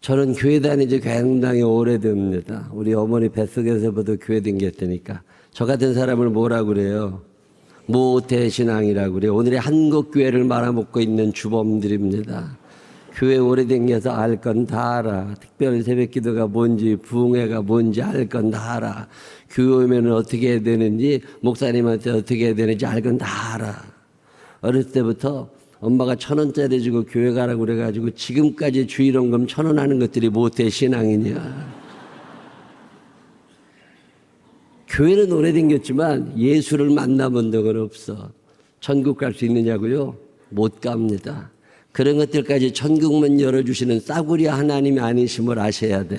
저는 교회 다닌 지 굉장히 오래됩니다. 우리 어머니 뱃속에서부터 교회 댕겼다니까. 저 같은 사람을 뭐라고 그래요? 모태신앙이라고 그래요. 오늘의 한국교회를 말아먹고 있는 주범들입니다. 교회 오래 댕겨서 알 건 다 알아. 특별 새벽기도가 뭔지 부흥회가 뭔지 알 건 다 알아. 교회 오면 어떻게 해야 되는지 목사님한테 어떻게 해야 되는지 알 건 다 알아. 어렸을 때부터 엄마가 1,000원짜리 주고 교회 가라고 그래가지고 지금까지 주일원금 1,000원 하는 것들이 모태신앙이냐. 교회는 오래 댕겼지만 예수를 만나본 적은 없어. 천국 갈 수 있느냐고요? 못 갑니다. 그런 것들까지 천국문 열어주시는 싸구려 하나님이 아니심을 아셔야 돼.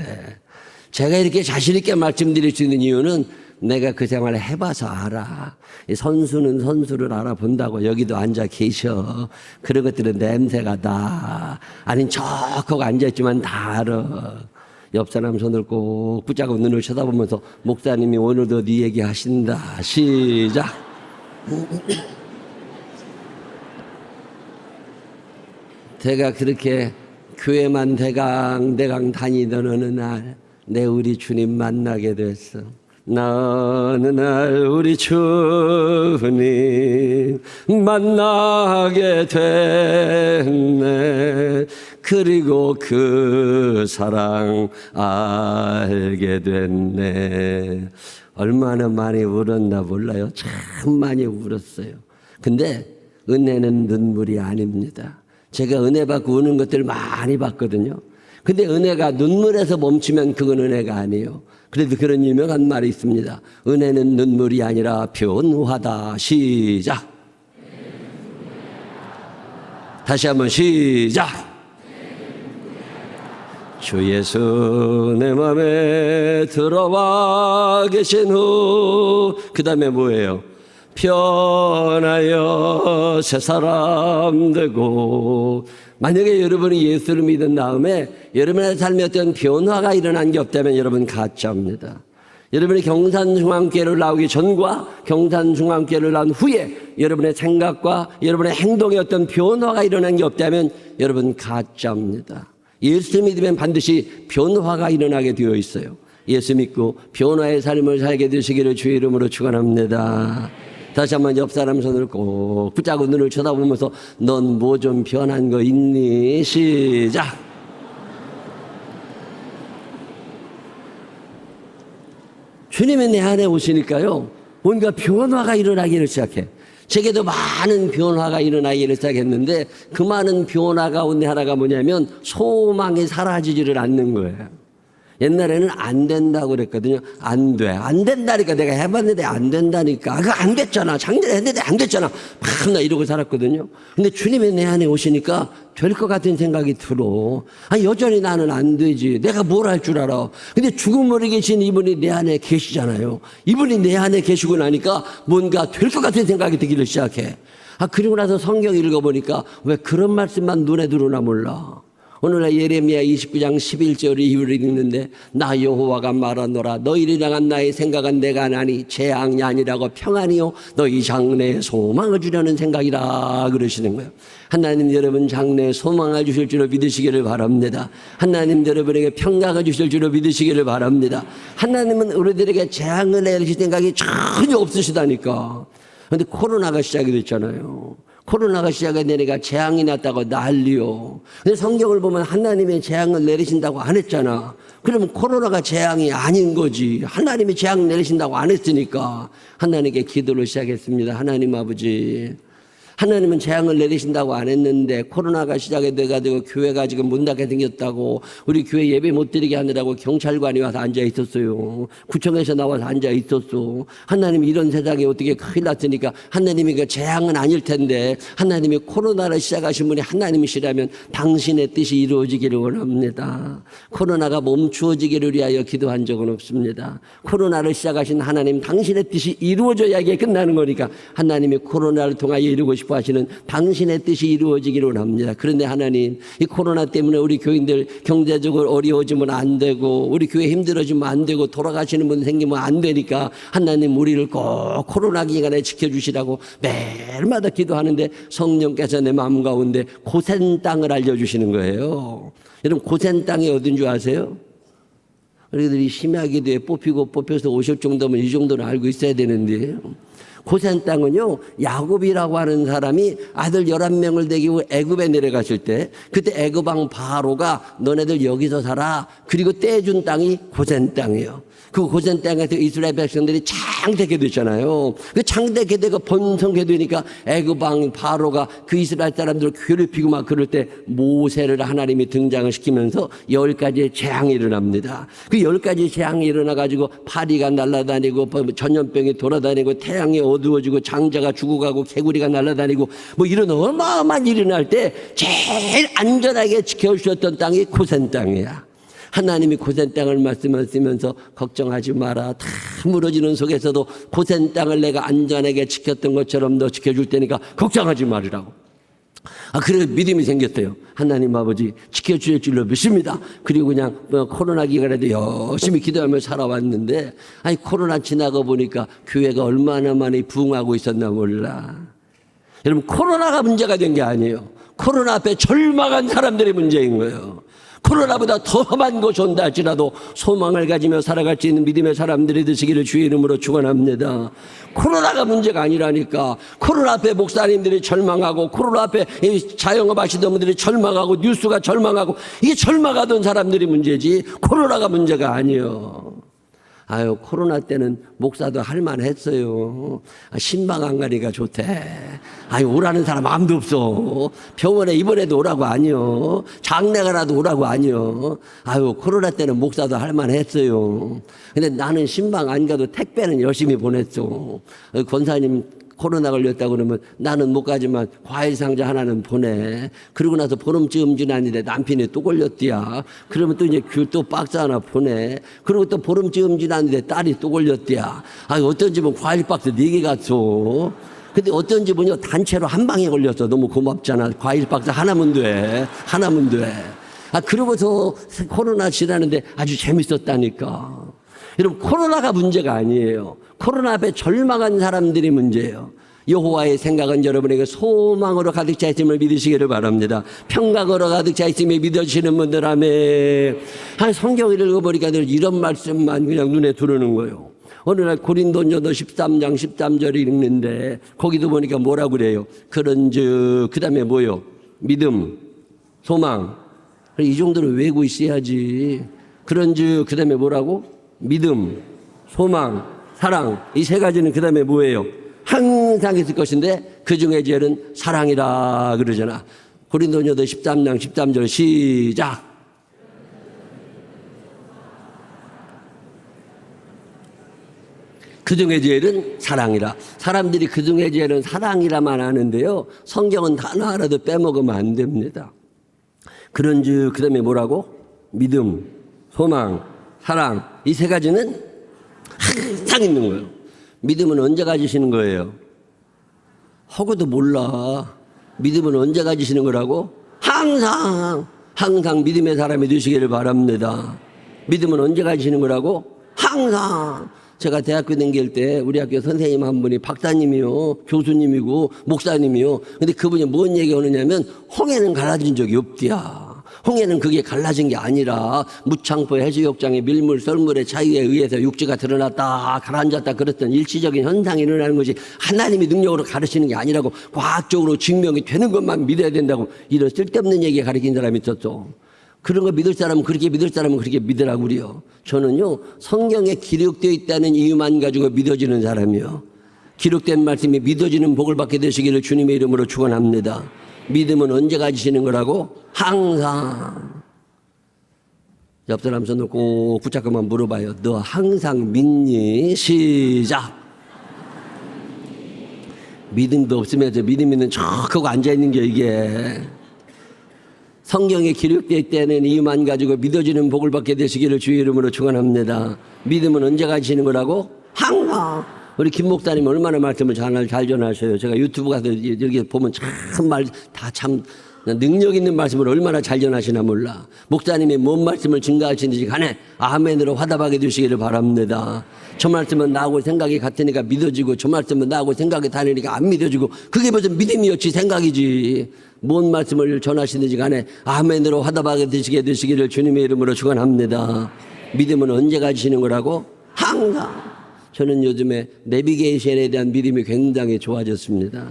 제가 이렇게 자신 있게 말씀드릴 수 있는 이유는 내가 그 생활을 해봐서 알아. 선수는 선수를 알아본다고 여기도 앉아 계셔. 그런 것들은 냄새가 나. 아닌 척하고 앉아있지만 다 알아. 옆 사람 손을 꼭 붙잡고 눈을 쳐다보면서 목사님이 오늘도 네 얘기 하신다. 시작. 제가 그렇게 교회만 대강 다니던 어느 날 내 우리 주님 만나게 됐어. 나 어느 날 우리 주님 만나게 됐네. 그리고 그 사랑 알게 됐네. 얼마나 많이 울었나 몰라요. 참 많이 울었어요. 근데 은혜는 눈물이 아닙니다. 제가 은혜 받고 우는 것들 많이 봤거든요. 근데 은혜가 눈물에서 멈추면 그건 은혜가 아니에요. 그래도 그런 유명한 말이 있습니다. 은혜는 눈물이 아니라 변화다. 시작. 다시 한번 시작. 주 예수 내 맘에 들어와 계신 후 그 다음에 뭐예요? 변하여 새 사람 되고. 만약에 여러분이 예수를 믿은 다음에 여러분의 삶에 어떤 변화가 일어난 게 없다면 여러분 가짜입니다. 여러분이 경산중앙교회를 나오기 전과 경산중앙교회를 나온 후에 여러분의 생각과 여러분의 행동에 어떤 변화가 일어난 게 없다면 여러분 가짜입니다. 예수 믿으면 반드시 변화가 일어나게 되어 있어요. 예수 믿고 변화의 삶을 살게 되시기를 주의 이름으로 축원합니다. 다시 한번 옆 사람 손을 꼭 붙잡고 눈을 쳐다보면서 넌 뭐 좀 변한 거 있니? 시작. 주님이 내 안에 오시니까요 뭔가 변화가 일어나기를 시작해. 제게도 많은 변화가 일어나기를 시작했는데 그 많은 변화 가운데 하나가 뭐냐면 소망이 사라지지를 않는 거예요. 옛날에는 안 된다고 그랬거든요. 안 돼. 안 된다니까. 내가 해봤는데 안 된다니까. 그거 안 됐잖아. 작년에 했는데 안 됐잖아. 막 나 이러고 살았거든요. 근데 주님이 내 안에 오시니까 될 것 같은 생각이 들어. 여전히 나는 안 되지. 내가 뭘 할 줄 알아. 근데 죽음으로 계신 이분이 내 안에 계시잖아요. 이분이 내 안에 계시고 나니까 뭔가 될 것 같은 생각이 들기를 시작해. 그리고 나서 성경 읽어보니까 왜 그런 말씀만 눈에 들어오나 몰라. 오늘날 예레미야 29장 11절을 이유를 읽는데 나 여호와가 말하노라 너희를 향한 나의 생각은 내가 아나니 재앙이 아니라고 평안이요 너희 장래에 소망을 주려는 생각이라 그러시는 거예요. 하나님 여러분 장래에 소망을 주실 줄로 믿으시기를 바랍니다. 하나님 여러분에게 평강을 주실 줄로 믿으시기를 바랍니다. 하나님은 우리들에게 재앙을 내리실 생각이 전혀 없으시다니까. 그런데 코로나가 시작이 됐잖아요. 코로나가 시작이 되니까 재앙이 났다고 난리요. 근데 성경을 보면 하나님의 재앙을 내리신다고 안 했잖아. 그러면 코로나가 재앙이 아닌 거지. 하나님이 재앙 내리신다고 안 했으니까 하나님께 기도를 시작했습니다. 하나님 아버지, 하나님은 재앙을 내리신다고 안 했는데 코로나가 시작이 돼가지고 교회가 지금 문 닫게 생겼다고 우리 교회 예배 못 드리게 하느라고 경찰관이 와서 앉아 있었어요. 구청에서 나와서 앉아 있었어. 하나님이 이런 세상에 어떻게 큰일 났으니까 하나님이 그 재앙은 아닐 텐데 하나님이 코로나를 시작하신 분이 하나님이시라면 당신의 뜻이 이루어지기를 원합니다. 코로나가 멈추어지기를 위하여 기도한 적은 없습니다. 코로나를 시작하신 하나님 당신의 뜻이 이루어져야 이게 끝나는 거니까 하나님이 코로나를 통하여 이루고 싶어 하시는 당신의 뜻이 이루어지기를 원합니다. 그런데 하나님 이 코로나 때문에 우리 교인들 경제적으로 어려워지면 안 되고 우리 교회 힘들어지면 안 되고 돌아가시는 분 생기면 안 되니까 하나님 우리를 꼭 코로나 기간에 지켜주시라고 매일마다 기도하는데 성령께서 내 마음 가운데 고센 땅을 알려주시는 거예요. 여러분 고센 땅이 어딘 줄 아세요? 우리들이 심야기도에 뽑혀서 오실 정도면 이 정도는 알고 있어야 되는데 고센 땅은요 야곱이라고 하는 사람이 아들 11명을 데리고 애굽에 내려갔을 때 그때 애굽 왕 바로가 너네들 여기서 살아 그리고 떼준 땅이 고센 땅이에요. 그 고센 땅에서 이스라엘 백성들이 창대게 됐잖아요. 그 창대게 되고 번성게 되니까 애굽 왕 바로가 그 이스라엘 사람들을 괴롭히고 막 그럴 때 모세를 하나님이 등장을 시키면서 10가지의 재앙이 일어납니다. 그 10가지 재앙이 일어나가지고 파리가 날아다니고 전염병이 돌아다니고 태양이 어두워지고 장자가 죽어가고 개구리가 날아다니고 뭐 이런 어마어마한 일이 날 때 제일 안전하게 지켜주셨던 땅이 고센 땅이야. 하나님이 고센 땅을 말씀하시면서 걱정하지 마라. 다 무너지는 속에서도 고센 땅을 내가 안전하게 지켰던 것처럼 너 지켜줄 테니까 걱정하지 말으라고. 그래 믿음이 생겼어요. 하나님 아버지 지켜주실 줄로 믿습니다. 그리고 그냥 코로나 기간에도 열심히 기도하며 살아왔는데 아니 코로나 지나고 보니까 교회가 얼마나 많이 부흥하고 있었나 몰라. 여러분 코로나가 문제가 된 게 아니에요. 코로나 앞에 절망한 사람들이 문제인 거예요. 코로나보다 더 험한 것이 온다 할지라도 소망을 가지며 살아갈 수 있는 믿음의 사람들이 되시기를 주의 이름으로 축원합니다. 코로나가 문제가 아니라니까. 코로나 앞에 목사님들이 절망하고 코로나 앞에 자영업 하시던 분들이 절망하고 뉴스가 절망하고 이게 절망하던 사람들이 문제지 코로나가 문제가 아니에요. 아유 코로나 때는 목사도 할만했어요. 신방 안 가니까 좋대. 아유 오라는 사람 아무도 없어. 병원에 입원해도 오라고 아니요. 장례가라도 오라고 아니요. 아유 코로나 때는 목사도 할만했어요. 근데 나는 신방 안 가도 택배는 열심히 보냈어. 권사님 코로나 걸렸다고 그러면 나는 못 가지만 과일 상자 하나는 보내. 그러고 나서 보름쯤 지났는데 남편이 또 걸렸디야. 그러면 또 이제 또 박스 하나 보내. 그리고 또 보름쯤 지났는데 딸이 또 걸렸디야. 어떤 집은 과일 박스 4개 갔어. 근데 어떤 집은요 단체로 한 방에 걸렸어. 너무 고맙잖아. 과일 박스 하나면 돼. 하나면 돼. 그러고서 코로나 지나는데 아주 재밌었다니까. 여러분 코로나가 문제가 아니에요. 코로나 앞에 절망한 사람들이 문제예요. 여호와의 생각은 여러분에게 소망으로 가득 차 있음을 믿으시기를 바랍니다. 평강으로 가득 차 있음을 믿으시는 분들 아멘. 성경을 읽어보니까 이런 말씀만 그냥 눈에 들어오는 거예요. 어느 날 고린도전서 13장 13절을 읽는데 거기도 보니까 뭐라고 그래요? 그런즉 그 다음에 뭐요? 믿음, 소망. 이 정도는 외우고 있어야지. 그런즉 그 다음에 뭐라고? 믿음, 소망, 사랑. 이 3가지는 그 다음에 뭐예요? 항상 있을 것인데 그 중에 제일은 사랑이라 그러잖아. 고린도전서 13장 13절 시작. 그 중에 제일은 사랑이라. 사람들이 그 중에 제일은 사랑이라만 하는데요. 성경은 단어 하나도 빼먹으면 안 됩니다. 그런즉 그 다음에 뭐라고? 믿음, 소망, 사랑. 이 3가지는 항상 있는 거예요. 믿음은 언제 가지시는 거예요? 허구도 몰라. 믿음은 언제 가지시는 거라고? 항상 믿음의 사람이 되시기를 바랍니다. 믿음은 언제 가지시는 거라고? 항상. 제가 대학교 다닐 때 우리 학교 선생님 한 분이 박사님이요, 교수님이고 목사님이요. 근데 그분이 뭔 얘기 하느냐면 홍해는 갈라진 적이 없디야. 홍해는 그게 갈라진 게 아니라 무창포 해수욕장의 밀물 썰물의 자유에 의해서 육지가 드러났다 가라앉았다 그랬던 일시적인 현상이 일어나는 것이 하나님의 능력으로 가르치는 게 아니라고 과학적으로 증명이 되는 것만 믿어야 된다고 이런 쓸데없는 얘기 가르친 사람이 있었죠. 그런 거 믿을 사람은 그렇게 믿을 사람은 그렇게 믿으라고 그래요. 저는요 성경에 기록되어 있다는 이유만 가지고 믿어지는 사람이요. 기록된 말씀이 믿어지는 복을 받게 되시기를 주님의 이름으로 축원합니다. 믿음은 언제 가지시는 거라고? 항상. 옆 사람 손을 꼭 붙잡고만 물어봐요. 너 항상 믿니? 시작. 믿음도 없으면서 믿음 있는 척하고 앉아있는 게 이게. 성경에 기록되어 있다는 이유만 가지고 믿어지는 복을 받게 되시기를 주의 이름으로 축원합니다. 믿음은 언제 가지시는 거라고? 항상. 우리 김 목사님 얼마나 말씀을 잘 전하셔요. 제가 유튜브 가서 이렇게 보면 참 말 다 참 능력 있는 말씀을 얼마나 잘 전하시나 몰라. 목사님이 뭔 말씀을 증가하시는지 간에 아멘으로 화답하게 되시기를 바랍니다. 저 말씀은 나하고 생각이 같으니까 믿어지고 저 말씀은 나하고 생각이 다르니까 안 믿어지고 그게 무슨 믿음이었지 생각이지. 뭔 말씀을 전하시는지 간에 아멘으로 화답하게 되시기를 주님의 이름으로 축원합니다. 믿음은 언제 가지시는 거라고? 항상. 저는 요즘에 내비게이션에 대한 믿음이 굉장히 좋아졌습니다.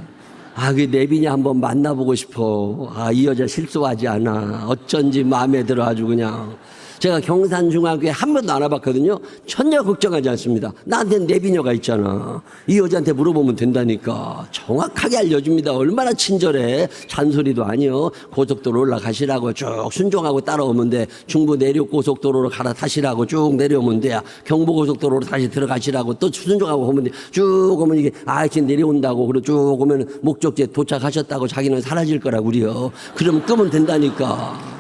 그 내비냐 한번 만나보고 싶어. 이 여자 실수하지 않아. 어쩐지 마음에 들어 아주 그냥. 제가 경산중학교에 한 번도 안 와봤거든요. 전혀 걱정하지 않습니다. 나한테는 내비녀가 있잖아. 이 여자한테 물어보면 된다니까. 정확하게 알려줍니다. 얼마나 친절해. 잔소리도 아니요. 고속도로 올라가시라고 쭉 순종하고 따라오면 돼. 중부 내륙 고속도로로 갈아타시라고 쭉 내려오면 돼. 경부고속도로로 다시 들어가시라고 또 순종하고 오면 돼. 쭉 오면 이게 지금 내려온다고. 그리고 쭉 오면 목적지에 도착하셨다고 자기는 사라질 거라고 그래요. 그러면 끄면 된다니까.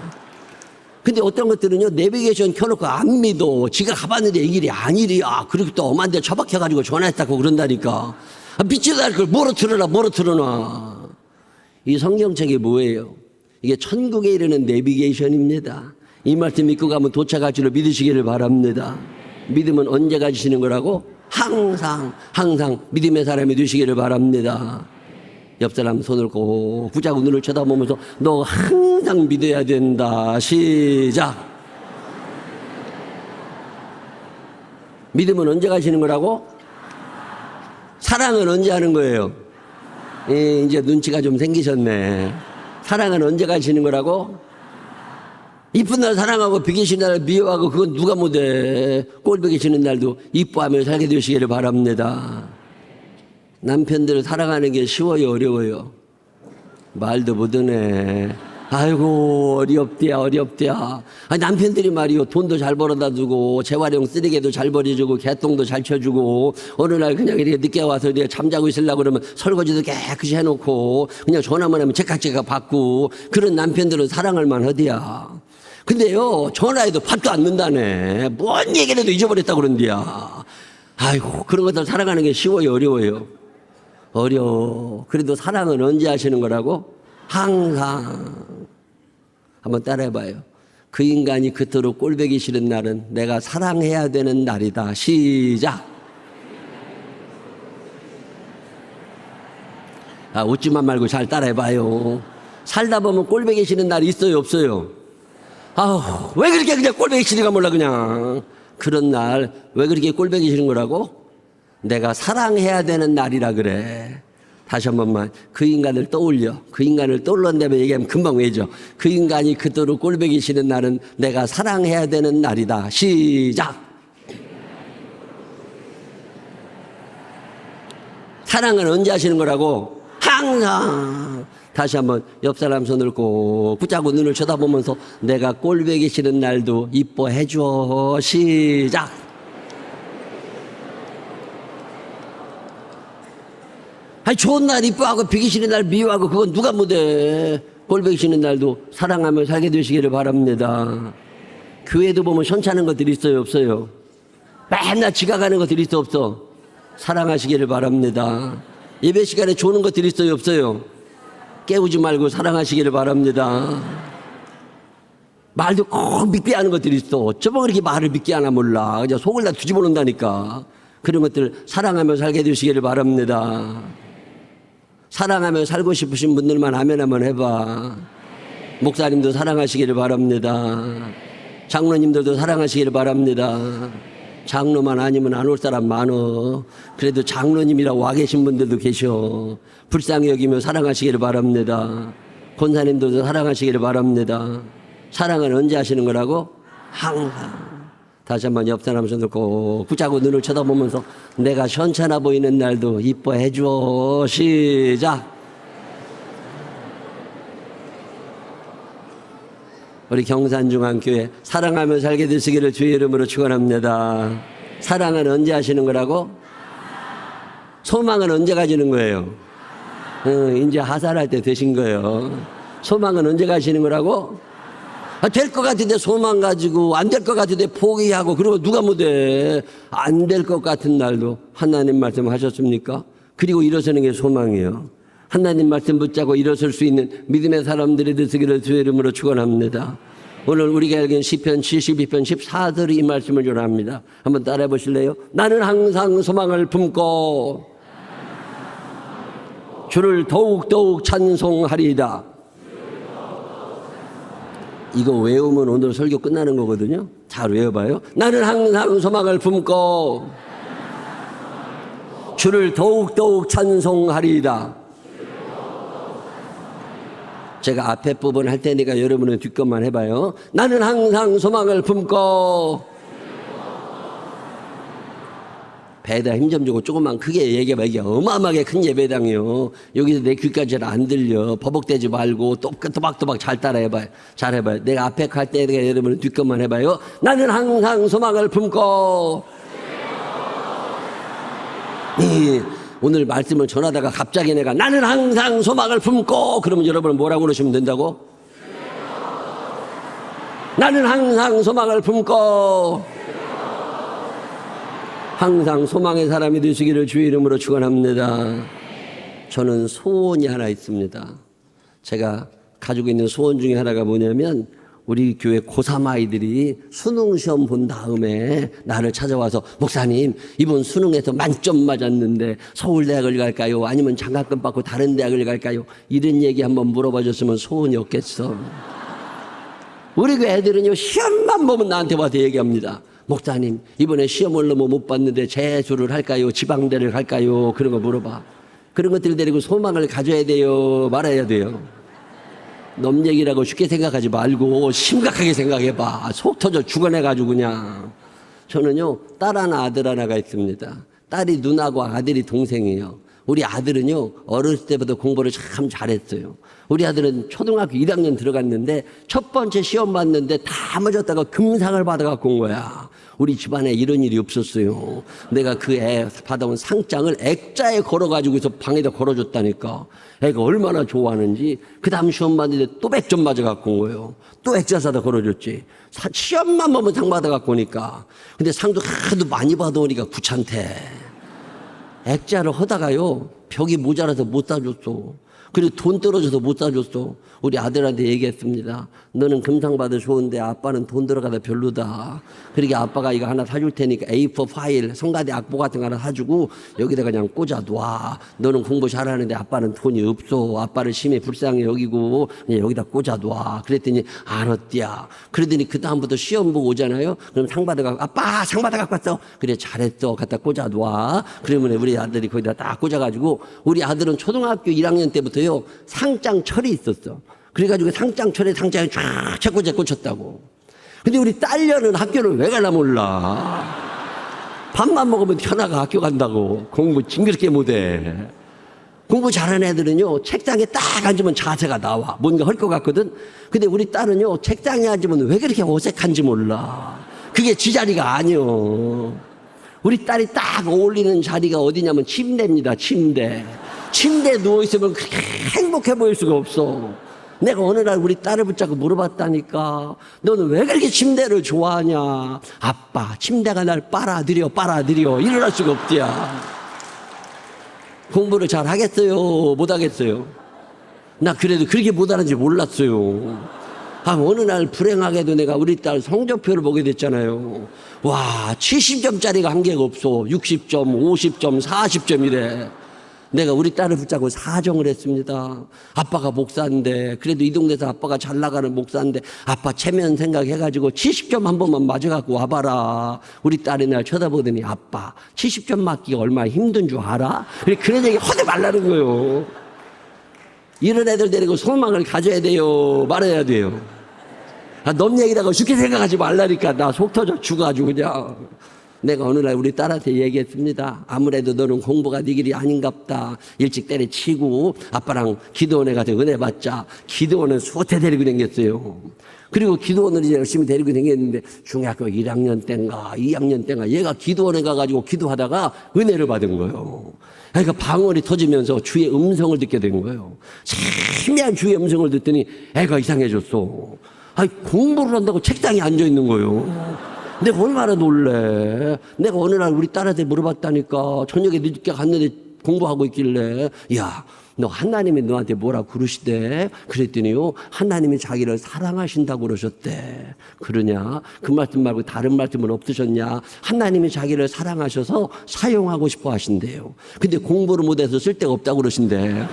근데 어떤 것들은요, 내비게이션 켜놓고 안 믿어. 지가 가봤는데 이 길이 아니리. 그리고 또 엄한 데 처박혀가지고 전화했다고 그런다니까. 믿지도 않을 걸 뭐로 틀어놔. 이 성경책이 뭐예요? 이게 천국에 이르는 내비게이션입니다. 이 말씀 믿고 가면 도착할 줄로 믿으시기를 바랍니다. 믿음은 언제 가지시는 거라고? 항상 믿음의 사람이 되시기를 바랍니다. 옆 사람 손을 꼭 붙잡고 눈을 쳐다보면서 너 항상 믿어야 된다. 시작. 믿음은 언제 가시는 거라고? 사랑은 언제 하는 거예요? 이제 눈치가 좀 생기셨네. 사랑은 언제 가시는 거라고? 이쁜 날 사랑하고 비기시는 날 미워하고 그건 누가 못해. 꼴보기 싫은 날도 이뻐하며 살게 되시기를 바랍니다. 남편들을 사랑하는 게 쉬워요, 어려워요? 말도 못하네. 아이고 어렵대야. 남편들이 말이요, 돈도 잘 벌어다 주고 재활용 쓰레기도 잘 버려주고 개똥도 잘 쳐주고 어느 날 그냥 이렇게 늦게 와서 이렇게 잠자고 있으려고 그러면 설거지도 깨끗이 해놓고 그냥 전화만 하면 제깍제깍 받고 그런 남편들은 사랑할 만하디야. 근데요, 전화해도 받도 않는다네. 뭔 얘기를 해도 잊어버렸다고 그런디야. 아이고, 그런 것들 사랑하는 게 쉬워요, 어려워요? 어려워. 그래도 사랑은 언제 하시는 거라고? 항상. 한번 따라해봐요. 그 인간이 그토록 꼴보기 싫은 날은 내가 사랑해야 되는 날이다. 시작. 웃지만 말고 잘 따라해봐요. 살다 보면 꼴보기 싫은 날이 있어요, 없어요? 왜 그렇게 그냥 꼴보기 싫은가 몰라 그냥. 그런 날 왜 그렇게 꼴보기 싫은 거라고? 내가 사랑해야 되는 날이라 그래. 다시 한 번만 그 인간을 떠올려. 그 인간을 떠올른다면 얘기하면 금방 외죠. 그 인간이 그토록 꼴보기 싫은 날은 내가 사랑해야 되는 날이다. 시작. 사랑은 언제 하시는 거라고? 항상. 다시 한번 옆 사람 손을 꼭 붙잡고 눈을 쳐다보면서 내가 꼴보기 싫은 날도 이뻐해줘. 시작. 좋은 날 이뻐하고 비기 싫은 날 미워하고 그건 누가 못해. 꼴보기 싫은 날도 사랑하며 살게 되시기를 바랍니다. 교회도 보면 현찮은 것들이 있어요, 없어요? 맨날 지각하는 것들이 있어, 없어? 사랑하시기를 바랍니다. 예배 시간에 조는 것들이 있어요, 없어요? 깨우지 말고 사랑하시기를 바랍니다. 말도 꼭 믿게 하는 것들이 있어. 어쩌면 그렇게 말을 믿게 하나 몰라. 그냥 속을 다 뒤집어 놓는다니까. 그런 것들 사랑하며 살게 되시기를 바랍니다. 사랑하며 살고 싶으신 분들만 아멘 한번 해봐. 목사님도 사랑하시기를 바랍니다. 장로님들도 사랑하시기를 바랍니다. 장로만 아니면 안 올 사람 많어. 그래도 장로님이라고 와 계신 분들도 계셔. 불쌍히 여기며 사랑하시기를 바랍니다. 권사님들도 사랑하시기를 바랍니다. 사랑은 언제 하시는 거라고? 항상. 다시 한번 옆 사람 손을 꼭 붙잡고 눈을 쳐다보면서 내가 현찮아 보이는 날도 이뻐해줘. 시작. 우리 경산중앙교회 사랑하며 살게 되시기를 주의 이름으로 축원합니다. 사랑은 언제 하시는 거라고? 소망은 언제 가지는 거예요? 이제 하산할 때 되신 거예요. 소망은 언제 가시는 거라고? 될 것 같은데 소망 가지고 안 될 것 같은데 포기하고 그러고 누가 못해. 안 될 것 같은 날도 하나님 말씀하셨습니까? 그리고 일어서는 게 소망이에요. 하나님 말씀 붙잡고 일어설 수 있는 믿음의 사람들이 되시기를 주의 이름으로 축원합니다. 오늘 우리가 읽은 시편 72편 14절이 이 말씀을 전합니다. 한번 따라해 보실래요? 나는 항상 소망을 품고 주를 더욱더욱 찬송하리이다. 이거 외우면 오늘 설교 끝나는 거거든요. 잘 외워봐요. 나는 항상 소망을 품고 주를 더욱더욱 찬송하리이다. 제가 앞에 부분 할 테니까 여러분은 뒷것만 해봐요. 나는 항상 소망을 품고. 배에다 힘 좀 주고 조금만 크게 얘기해봐. 이게 어마어마하게 큰 예배당이요. 여기서 내 귀까지 잘 안 들려. 버벅대지 말고 또박또박 잘 따라해봐요. 잘 해봐요. 내가 앞에 갈 때 여러분은 뒷것만 해봐요. 나는 항상 소망을 품고. 오늘 말씀을 전하다가 갑자기 내가 나는 항상 소망을 품고 그러면 여러분은 뭐라고 그러시면 된다고? 나는 항상 소망을 품고. 항상 소망의 사람이 되시기를 주의 이름으로 축원합니다. 저는 소원이 하나 있습니다. 제가 가지고 있는 소원 중에 하나가 뭐냐면 우리 교회 고3 아이들이 수능 시험 본 다음에 나를 찾아와서 목사님 이번 수능에서 만점 맞았는데 서울대학을 갈까요? 아니면 장학금 받고 다른 대학을 갈까요? 이런 얘기 한번 물어봐 줬으면 소원이 없겠어. 우리 교회 애들은요 시험만 보면 나한테 와서 얘기합니다. 목사님 이번에 시험을 너무 못 봤는데 재수를 할까요? 지방대를 갈까요? 그런 거 물어봐. 그런 것들 데리고 소망을 가져야 돼요? 말아야 돼요? 놈 얘기라고 쉽게 생각하지 말고 심각하게 생각해봐. 속 터져 죽어내가지고 그냥. 저는요 딸 하나 아들 하나가 있습니다. 딸이 누나고 아들이 동생이에요. 우리 아들은요 어렸을 때부터 공부를 참 잘했어요. 우리 아들은 초등학교 1학년 들어갔는데 첫 번째 시험 봤는데 다 맞았다가 금상을 받아갖고 온 거야. 우리 집안에 이런 일이 없었어요. 내가 그 애 받아온 상장을 액자에 걸어가지고서 방에다 걸어줬다니까. 애가 얼마나 좋아하는지. 그 다음 시험 봤는데 또 100점 맞아갖고 온 거예요. 또 액자 사다 걸어줬지. 시험만 보면 상 받아갖고 오니까. 근데 상도 하도 많이 받아오니까 귀찮대. 액자를 하다가요 벽이 모자라서 못 사줬어. 그리고 돈 떨어져서 못 사줬어. 우리 아들한테 얘기했습니다. 너는 금상 받아 좋은데 아빠는 돈 들어가다 별로다. 그러니까 아빠가 이거 하나 사줄 테니까 A4 파일 성가대 악보 같은 거 하나 사주고 여기다 그냥 꽂아놔. 너는 공부 잘하는데 아빠는 돈이 없어. 아빠를 심히 불쌍히 여기고 그냥 여기다 꽂아놔. 그랬더니 알았디야. 그러더니 그 다음부터 시험 보고 오잖아요. 그럼 상 받아갖고 아빠 상 받아갖고 왔어. 그래 잘했어. 갖다 꽂아놔. 그러면 우리 아들이 거기다 딱 꽂아가지고 우리 아들은 초등학교 1학년 때부터요 상장 철이 있었어. 그래가지고 상장철에 상장에 쫙 책꽂이에 꽂혔다고. 근데 우리 딸녀는 학교를 왜 가나 몰라. 밥만 먹으면 현아가 학교 간다고. 공부 징그럽게 못해. 공부 잘하는 애들은요 책상에 딱 앉으면 자세가 나와. 뭔가 할 것 같거든. 근데 우리 딸은요 책상에 앉으면 왜 그렇게 어색한지 몰라. 그게 지 자리가 아니요. 우리 딸이 딱 어울리는 자리가 어디냐면 침대입니다. 침대에 누워있으면 그렇게 행복해 보일 수가 없어. 내가 어느 날 우리 딸을 붙잡고 물어봤다니까. 너는 왜 그렇게 침대를 좋아하냐. 아빠 침대가 날 빨아들여 일어날 수가 없디야. 공부를 잘 하겠어요 못 하겠어요? 나 그래도 그렇게 못하는지 몰랐어요. 어느 날 불행하게도 내가 우리 딸 성적표를 보게 됐잖아요. 와 70점짜리가 한 개가 없어. 60점 50점 40점이래. 내가 우리 딸을 붙잡고 사정을 했습니다. 아빠가 목사인데 그래도 이 동네에서 아빠가 잘 나가는 목사인데 아빠 체면 생각해가지고 70점 한 번만 맞아갖고 와봐라. 우리 딸이 날 쳐다보더니 아빠 70점 맞기가 얼마나 힘든 줄 알아? 그런 얘기 허대 말라는 거예요. 이런 애들 데리고 소망을 가져야 돼요 말아야 돼요? 놈 얘기라고 쉽게 생각하지 말라니까. 나 속 터져 죽어가지고 그냥. 내가 어느 날 우리 딸한테 얘기했습니다. 아무래도 너는 공부가 네 길이 아닌갑다. 일찍 때려치고 아빠랑 기도원에 가서 은혜 받자. 기도원은 수호태 데리고 다녔어요. 그리고 기도원을 이제 열심히 데리고 다녔는데 중학교 1학년 때인가 2학년 때인가 얘가 기도원에 가가지고 기도하다가 은혜를 받은 거예요. 그러니까 방언이 터지면서 주의 음성을 듣게 된 거예요. 희미한 주의 음성을 듣더니 애가 이상해졌어. 공부를 한다고 책상에 앉아 있는 거예요. 내가 얼마나 놀래. 내가 어느 날 우리 딸한테 물어봤다니까. 저녁에 늦게 갔는데 공부하고 있길래 야 너 하나님이 너한테 뭐라 그러시대? 그랬더니요, 하나님이 자기를 사랑하신다고 그러셨대. 그러냐? 그 말씀 말고 다른 말씀은 없으셨냐? 하나님이 자기를 사랑하셔서 사용하고 싶어 하신대요. 근데 공부를 못해서 쓸데가 없다고 그러신대.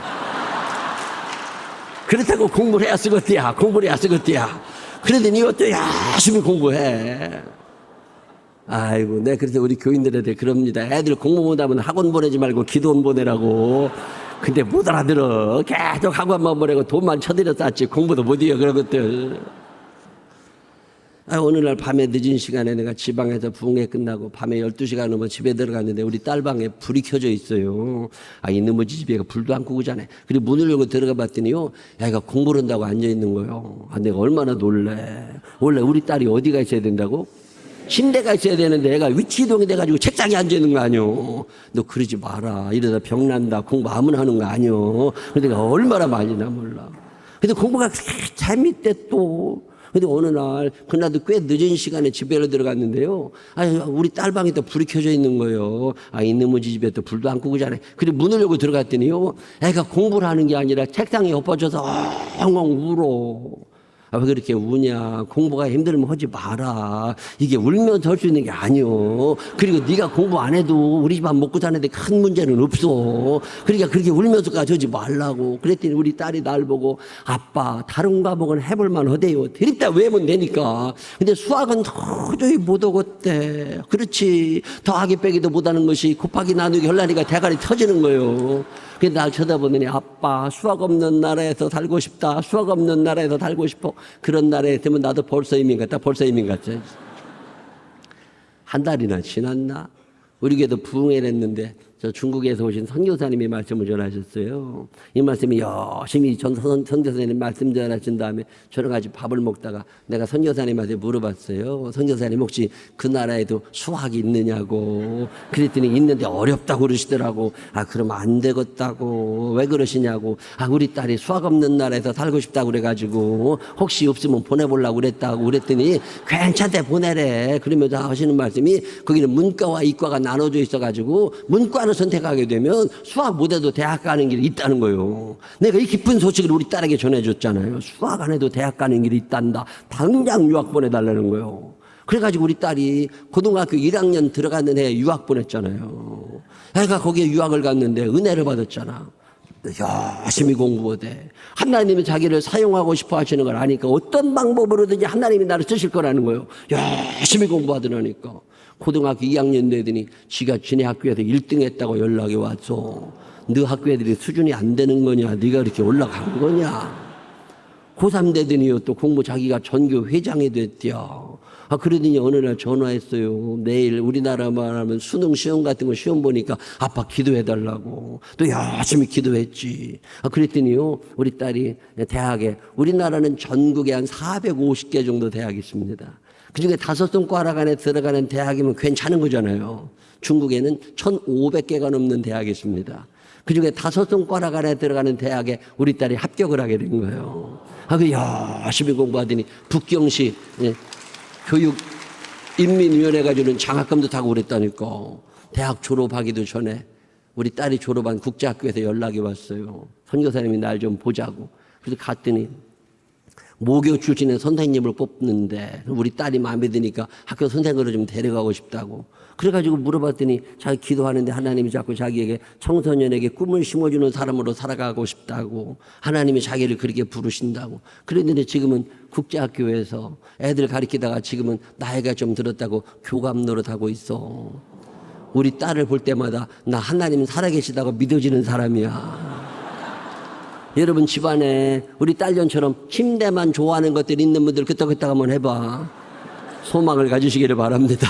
그렇다고 공부를 해야 쓰겠대야. 공부를 해야 쓰겠대야. 그러더니 이것도 열심히 공부해. 아이고, 네, 그래서 우리 교인들한테 그럽니다. 애들 공부 못하면 학원 보내지 말고 기도원 보내라고. 근데 못 알아들어. 계속 학원만 보내고 돈만 쳐들여 쌌지 공부도 못해요, 그런 것들. 오늘날 밤에 늦은 시간에 내가 지방에서 부흥회 끝나고 밤에 12시가 넘어 집에 들어갔는데 우리 딸방에 불이 켜져 있어요. 이놈의 집에 불도 안 끄고 자네. 그리고 문을 열고 들어가 봤더니요, 애가 공부를 한다고 앉아있는 거예요. 내가 얼마나 놀래. 원래 우리 딸이 어디가 있어야 된다고? 침대가 있어야 되는데 애가 위치 이동이 돼가지고 책상에 앉아있는 거 아니오. 너 그러지 마라. 이러다 병난다. 공부 아무나 하는 거 아니오. 근데 내가 얼마나 말리나 몰라. 근데 공부가 재밌대 또. 근데 어느 날 그날도 꽤 늦은 시간에 집에 들어갔는데요. 우리 딸방에 또 불이 켜져 있는 거예요. 이놈의 집에 또 불도 안 끄고 자네. 그리고 문을 열고 들어갔더니요, 애가 공부를 하는 게 아니라 책상에 엎어져서 엉엉 울어. 왜 그렇게 우냐? 공부가 힘들면 하지 마라. 이게 울면서 할 수 있는 게 아니오. 그리고 네가 공부 안 해도 우리 집안 먹고 사는데 큰 문제는 없어. 그러니까 그렇게 울면서까지 하지 말라고. 그랬더니 우리 딸이 날 보고, 아빠 다른 과목은 해볼만 하대요. 드립다 외우면 되니까. 근데 수학은 도저히 못 오겠대. 그렇지. 더하기 빼기도 못하는 것이 곱하기 나누기 하려니까 대가리 터지는 거예요. 그래서 날 쳐다보더니, 아빠 수학 없는 나라에서 살고 싶다. 수학 없는 나라에서 살고 싶어. 그런 나라에 있으면 나도 벌써 이민 갔다. 벌써 이민 갔지. 한 달이나 지났나? 우리 교회도 부흥회를 했는데 저 중국에서 오신 선교사님이 말씀을 전하셨어요. 이 말씀이 열심히 선교사님 말씀 전하신 다음에 저랑 같이 밥을 먹다가 내가 선교사님한테 물어봤어요. 선교사님 혹시 그 나라에도 수학이 있느냐고. 그랬더니 있는데 어렵다고 그러시더라고. 그럼 안 되겠다고. 왜 그러시냐고. 우리 딸이 수학 없는 나라에서 살고 싶다고 그래가지고 혹시 없으면 보내보려고 그랬다고. 그랬더니 괜찮대, 보내래. 그러면서 하시는 말씀이 거기는 문과와 이과가 나눠져 있어가지고 문과를 선택하게 되면 수학 못해도 대학 가는 길이 있다는 거예요. 내가 이 기쁜 소식을 우리 딸에게 전해줬잖아요. 수학 안 해도 대학 가는 길이 있단다. 당장 유학 보내달라는 거예요. 그래가지고 우리 딸이 고등학교 1학년 들어가는 해에 유학 보냈잖아요. 애가 거기에 유학을 갔는데 은혜를 받았잖아. 열심히 공부하되 하나님이 자기를 사용하고 싶어 하시는 걸 아니까 어떤 방법으로든지 하나님이 나를 쓰실 거라는 거예요. 열심히 공부하더라니까. 고등학교 2학년 되더니 지가 지네 학교에서 1등 했다고 연락이 왔어. 너 학교 애들이 수준이 안 되는 거냐? 네가 이렇게 올라간 거냐? 고3 되더니요, 또 공부 자기가 전교 회장이 됐대요. 그러더니 어느 날 전화했어요. 내일 우리나라만 하면 수능 시험 같은 거 시험 보니까 아빠 기도해달라고. 또 열심히 기도했지. 그랬더니요, 우리 딸이 대학에, 우리나라는 전국에 한 450개 정도 대학이 있습니다. 그중에 5손가락 안에 들어가는 대학이면 괜찮은 거잖아요. 중국에는 1,500개가 넘는 대학이 있습니다. 그중에 5손가락 안에 들어가는 대학에 우리 딸이 합격을 하게 된 거예요. 그 열심히 공부하더니 북경시 교육인민위원회가 주는 장학금도 타고 그랬다니까. 대학 졸업하기도 전에 우리 딸이 졸업한 국제학교에서 연락이 왔어요. 선교사님이 날 좀 보자고. 그래서 갔더니 모교 출신의 선생님을 뽑는데 우리 딸이 마음에 드니까 학교 선생으로 좀 데려가고 싶다고. 그래가지고 물어봤더니 자기 기도하는데 하나님이 자꾸 자기에게 청소년에게 꿈을 심어주는 사람으로 살아가고 싶다고. 하나님이 자기를 그렇게 부르신다고. 그랬는데 지금은 국제학교에서 애들 가르치다가 지금은 나이가 좀 들었다고 교감 노릇하고 있어. 우리 딸을 볼 때마다 나 하나님 살아계시다고 믿어지는 사람이야. 여러분 집안에 우리 딸년처럼 침대만 좋아하는 것들이 있는 분들 끄떡끄떡 한번 해봐. 소망을 가지시기를 바랍니다.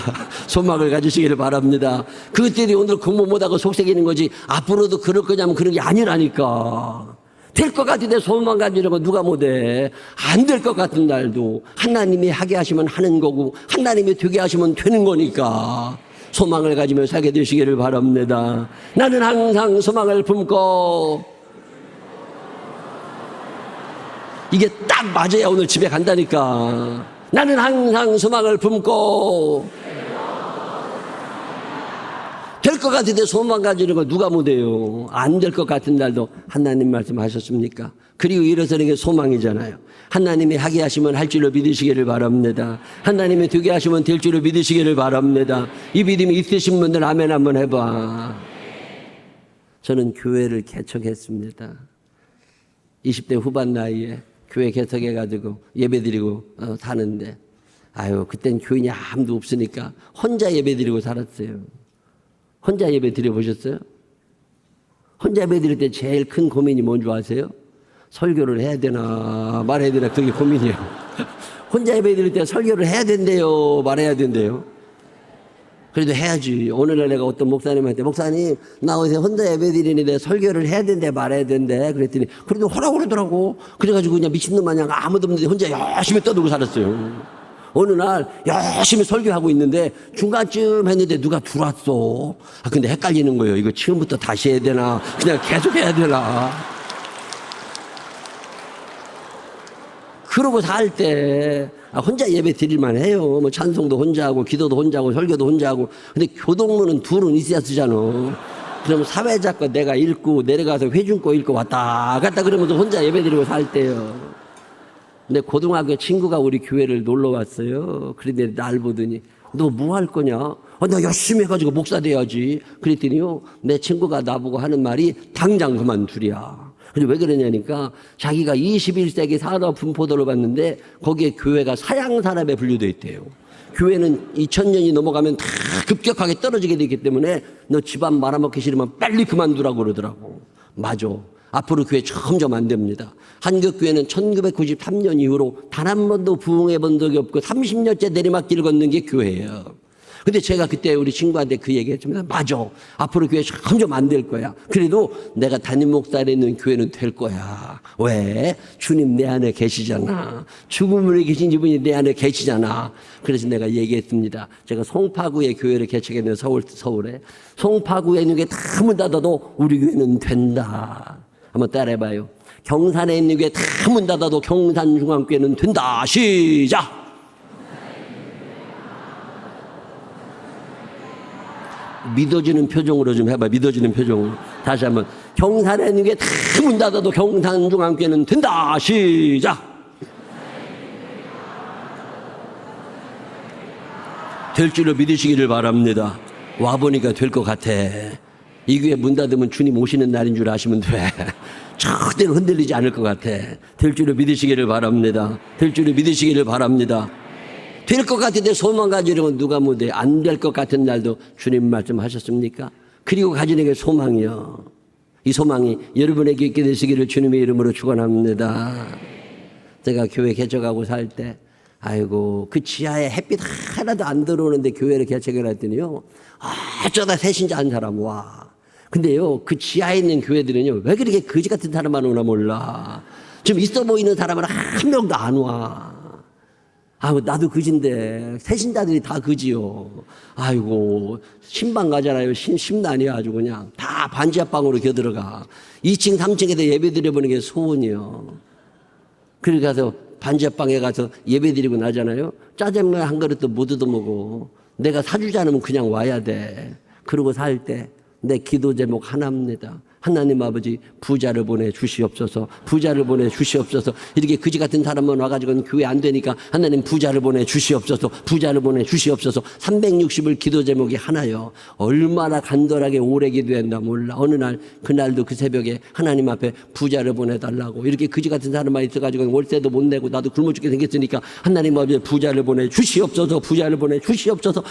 소망을 가지시기를 바랍니다. 그것들이 오늘 공부 못하고 속색이는 거지 앞으로도 그럴 거냐면 그런 게 아니라니까. 될 것 같은데 소망 가지려고 누가 못해. 안 될 것 같은 날도 하나님이 하게 하시면 하는 거고 하나님이 되게 하시면 되는 거니까 소망을 가지며 살게 되시기를 바랍니다. 나는 항상 소망을 품고. 이게 딱 맞아야 오늘 집에 간다니까. 나는 항상 소망을 품고 될 될 것 같은데 소망 가지는 거 누가 못해요. 안 될 것 같은 날도 하나님 말씀하셨습니까? 그리고 일어서는 게 소망이잖아요. 하나님이 하게 하시면 할 줄로 믿으시기를 바랍니다. 하나님이 되게 하시면 될 줄로 믿으시기를 바랍니다. 이 믿음이 있으신 분들 아멘 한번 해봐. 저는 교회를 개척했습니다. 20대 후반 나이에 교회 개척해가지고 예배드리고 사는데 그땐 교인이 아무도 없으니까 혼자 예배드리고 살았어요. 혼자 예배 드려보셨어요? 혼자 예배 드릴 때 제일 큰 고민이 뭔지 아세요? 설교를 해야 되나 말해야 되나 그게 고민이에요. 혼자 예배 드릴 때 설교를 해야 된대요 말해야 된대요? 그래도 해야지. 오늘날 내가 어떤 목사님한테 목사님 나 어디서 혼자 예배 드리는데 설교를 해야 된대 말해야 된대 그랬더니 그래도 하라고 그러더라고. 그래가지고 그냥 미친놈 마냥 아무도 없는데 혼자 열심히 떠들고 살았어요. 어느 날 열심히 설교하고 있는데 중간쯤 했는데 누가 들어왔어. 근데 헷갈리는 거예요. 이거 처음부터 다시 해야 되나 그냥 계속 해야 되나. 그러고 살 때 혼자 예배 드릴만 해요. 뭐 찬송도 혼자 하고 기도도 혼자 하고 설교도 혼자 하고. 근데 교동문은 둘은 있어야 쓰잖아. 그럼 사회자거 내가 읽고 내려가서 회중 거 읽고 왔다 갔다 그러면서 혼자 예배 드리고 살 때요. 근데 고등학교 친구가 우리 교회를 놀러 왔어요. 그런데 날 보더니 너 뭐 할 거냐? 나 열심히 해가지고 목사 돼야지. 그랬더니요 내 친구가 나보고 하는 말이 당장 그만두랴. 근데 왜 그러냐니까 자기가 21세기 산업 분포도를 봤는데 거기에 교회가 사양 산업에 분류되어 있대요. 교회는 2000년이 넘어가면 다 급격하게 떨어지게 되기 때문에 너 집안 말아먹기 싫으면 빨리 그만두라고 그러더라고. 맞아. 앞으로 교회 점점 안 됩니다. 한국교회는 1993년 이후로 단 한 번도 부흥해 본 적이 없고 30년째 내리막길을 걷는 게 교회예요. 근데 제가 그때 우리 친구한테 그 얘기 했습니다. 맞아. 앞으로 교회 점점 안 될 거야. 그래도 내가 담임 목사로 있는 교회는 될 거야. 왜? 주님 내 안에 계시잖아. 죽음을 계신 이분이 내 안에 계시잖아. 그래서 내가 얘기했습니다. 제가 송파구에 교회를 개척했는데 서울에. 송파구에 있는 게 다 문 닫아도 우리 교회는 된다. 한번 따라해봐요. 경산에 있는 게 다 문 닫아도 경산중앙교회는 된다. 시작! 믿어지는 표정으로 좀 해봐. 믿어지는 표정으로. 다시 한번. 경산에 있는 게 다 문 닫아도 경산중앙교회는 된다. 시작! 될 줄로 믿으시기를 바랍니다. 와보니까 될 것 같아. 이 교회 문 닫으면 주님 오시는 날인 줄 아시면 돼. 절대로 흔들리지 않을 것 같아. 될 줄로 믿으시기를 바랍니다. 될 줄로 믿으시기를 바랍니다. 될 것 같은데 소망 가지려면 누가 못해. 안 될 것 같은 날도 주님 말씀하셨습니까? 그리고 가지는 게 소망이요. 이 소망이 여러분에게 있게 되시기를 주님의 이름으로 축원합니다. 제가 교회 개척하고 살 때 그 지하에 햇빛 하나도 안 들어오는데 교회를 개척을 했더니요. 어쩌다 새신자 한 사람 와. 근데요, 그 지하에 있는 교회들은요, 왜 그렇게 거지 같은 사람만 오나 몰라. 좀 있어 보이는 사람은 한 명도 안 와. 나도 거지인데, 새신자들이 다 거지요. 신방 가잖아요. 심란이야, 아주 그냥. 다 반지하방으로 겨들어가. 2층, 3층에서 예배 드려보는 게 소원이요. 그래 가서 반지하방에 가서 예배 드리고 나잖아요. 짜장면 한 그릇도 못 얻어먹어. 내가 사주지 않으면 그냥 와야 돼. 그러고 살 때 내 기도 제목 하나입니다. 하나님 아버지 부자를 보내 주시옵소서. 부자를 보내 주시옵소서. 이렇게 그지 같은 사람만 와가지고는 교회 안 되니까 하나님 부자를 보내 주시옵소서. 부자를 보내 주시옵소서. 360을 기도 제목이 하나요. 얼마나 간절하게 오래 기도했나 몰라. 어느 날 그날도 그 새벽에 하나님 앞에 부자를 보내달라고 이렇게 그지 같은 사람만 있어가지고 월세도 못 내고 나도 굶어 죽게 생겼으니까 하나님 아버지 부자를 보내 주시옵소서. 부자를 보내 주시옵소서.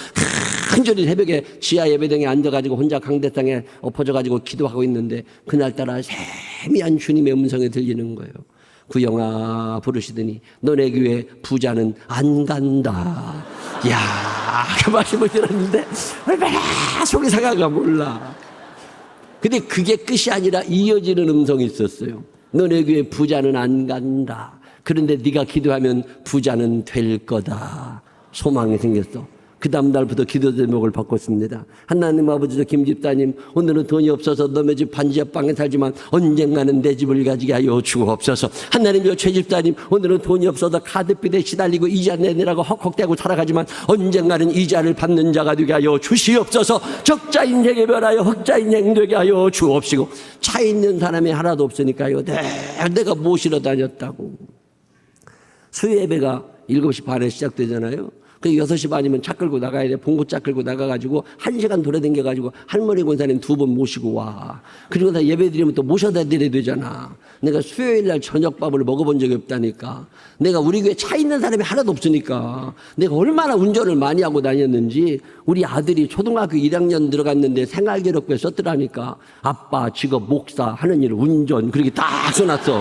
간절히 새벽에 지하 예배당에 앉아가지고 혼자 강대상에 엎어져가지고 기도하고 있는데 그날따라 세미한 주님의 음성이 들리는 거예요. 구영아 부르시더니 너네 교회 부자는 안 간다. 이야, 그 말씀을 들었는데 얼마나 속이 상하가 몰라. 근데 그게 끝이 아니라 이어지는 음성이 있었어요. 너네 교회 부자는 안 간다. 그런데 네가 기도하면 부자는 될 거다. 소망이 생겼어. 그 다음 날부터 기도 제목을 바꿨습니다. 하나님 아버지, 김 집사님, 오늘은 돈이 없어서 너네 집 반지하방에 살지만 언젠가는 내 집을 가지게 하여 주옵소서. 하나님, 최 집사님, 오늘은 돈이 없어서 카드빚에 시달리고 이자 내느라고 헉헉대고 살아가지만 언젠가는 이자를 받는 자가 되게 하여 주시옵소서. 적자 인생에 변하여 흑자 인생 되게 하여 주옵시고. 차 있는 사람이 하나도 없으니까요, 내가 모시러 다녔다고. 수요 예배가 7시 반에 시작되잖아요. 그 6시 반이면 차 끌고 나가야 돼. 봉고차 끌고 나가가지고 1시간 돌아다녀가지고 할머니 권사님 2번 모시고 와. 그리고 다 예배 드리면 또 모셔다 드려야 되잖아. 내가 수요일 날 저녁밥을 먹어본 적이 없다니까. 내가 우리 교회 차 있는 사람이 하나도 없으니까 내가 얼마나 운전을 많이 하고 다녔는지. 우리 아들이 초등학교 1학년 들어갔는데 생활기록부에 썼더라니까. 아빠 직업 목사, 하는 일 운전, 그렇게 딱 써놨어.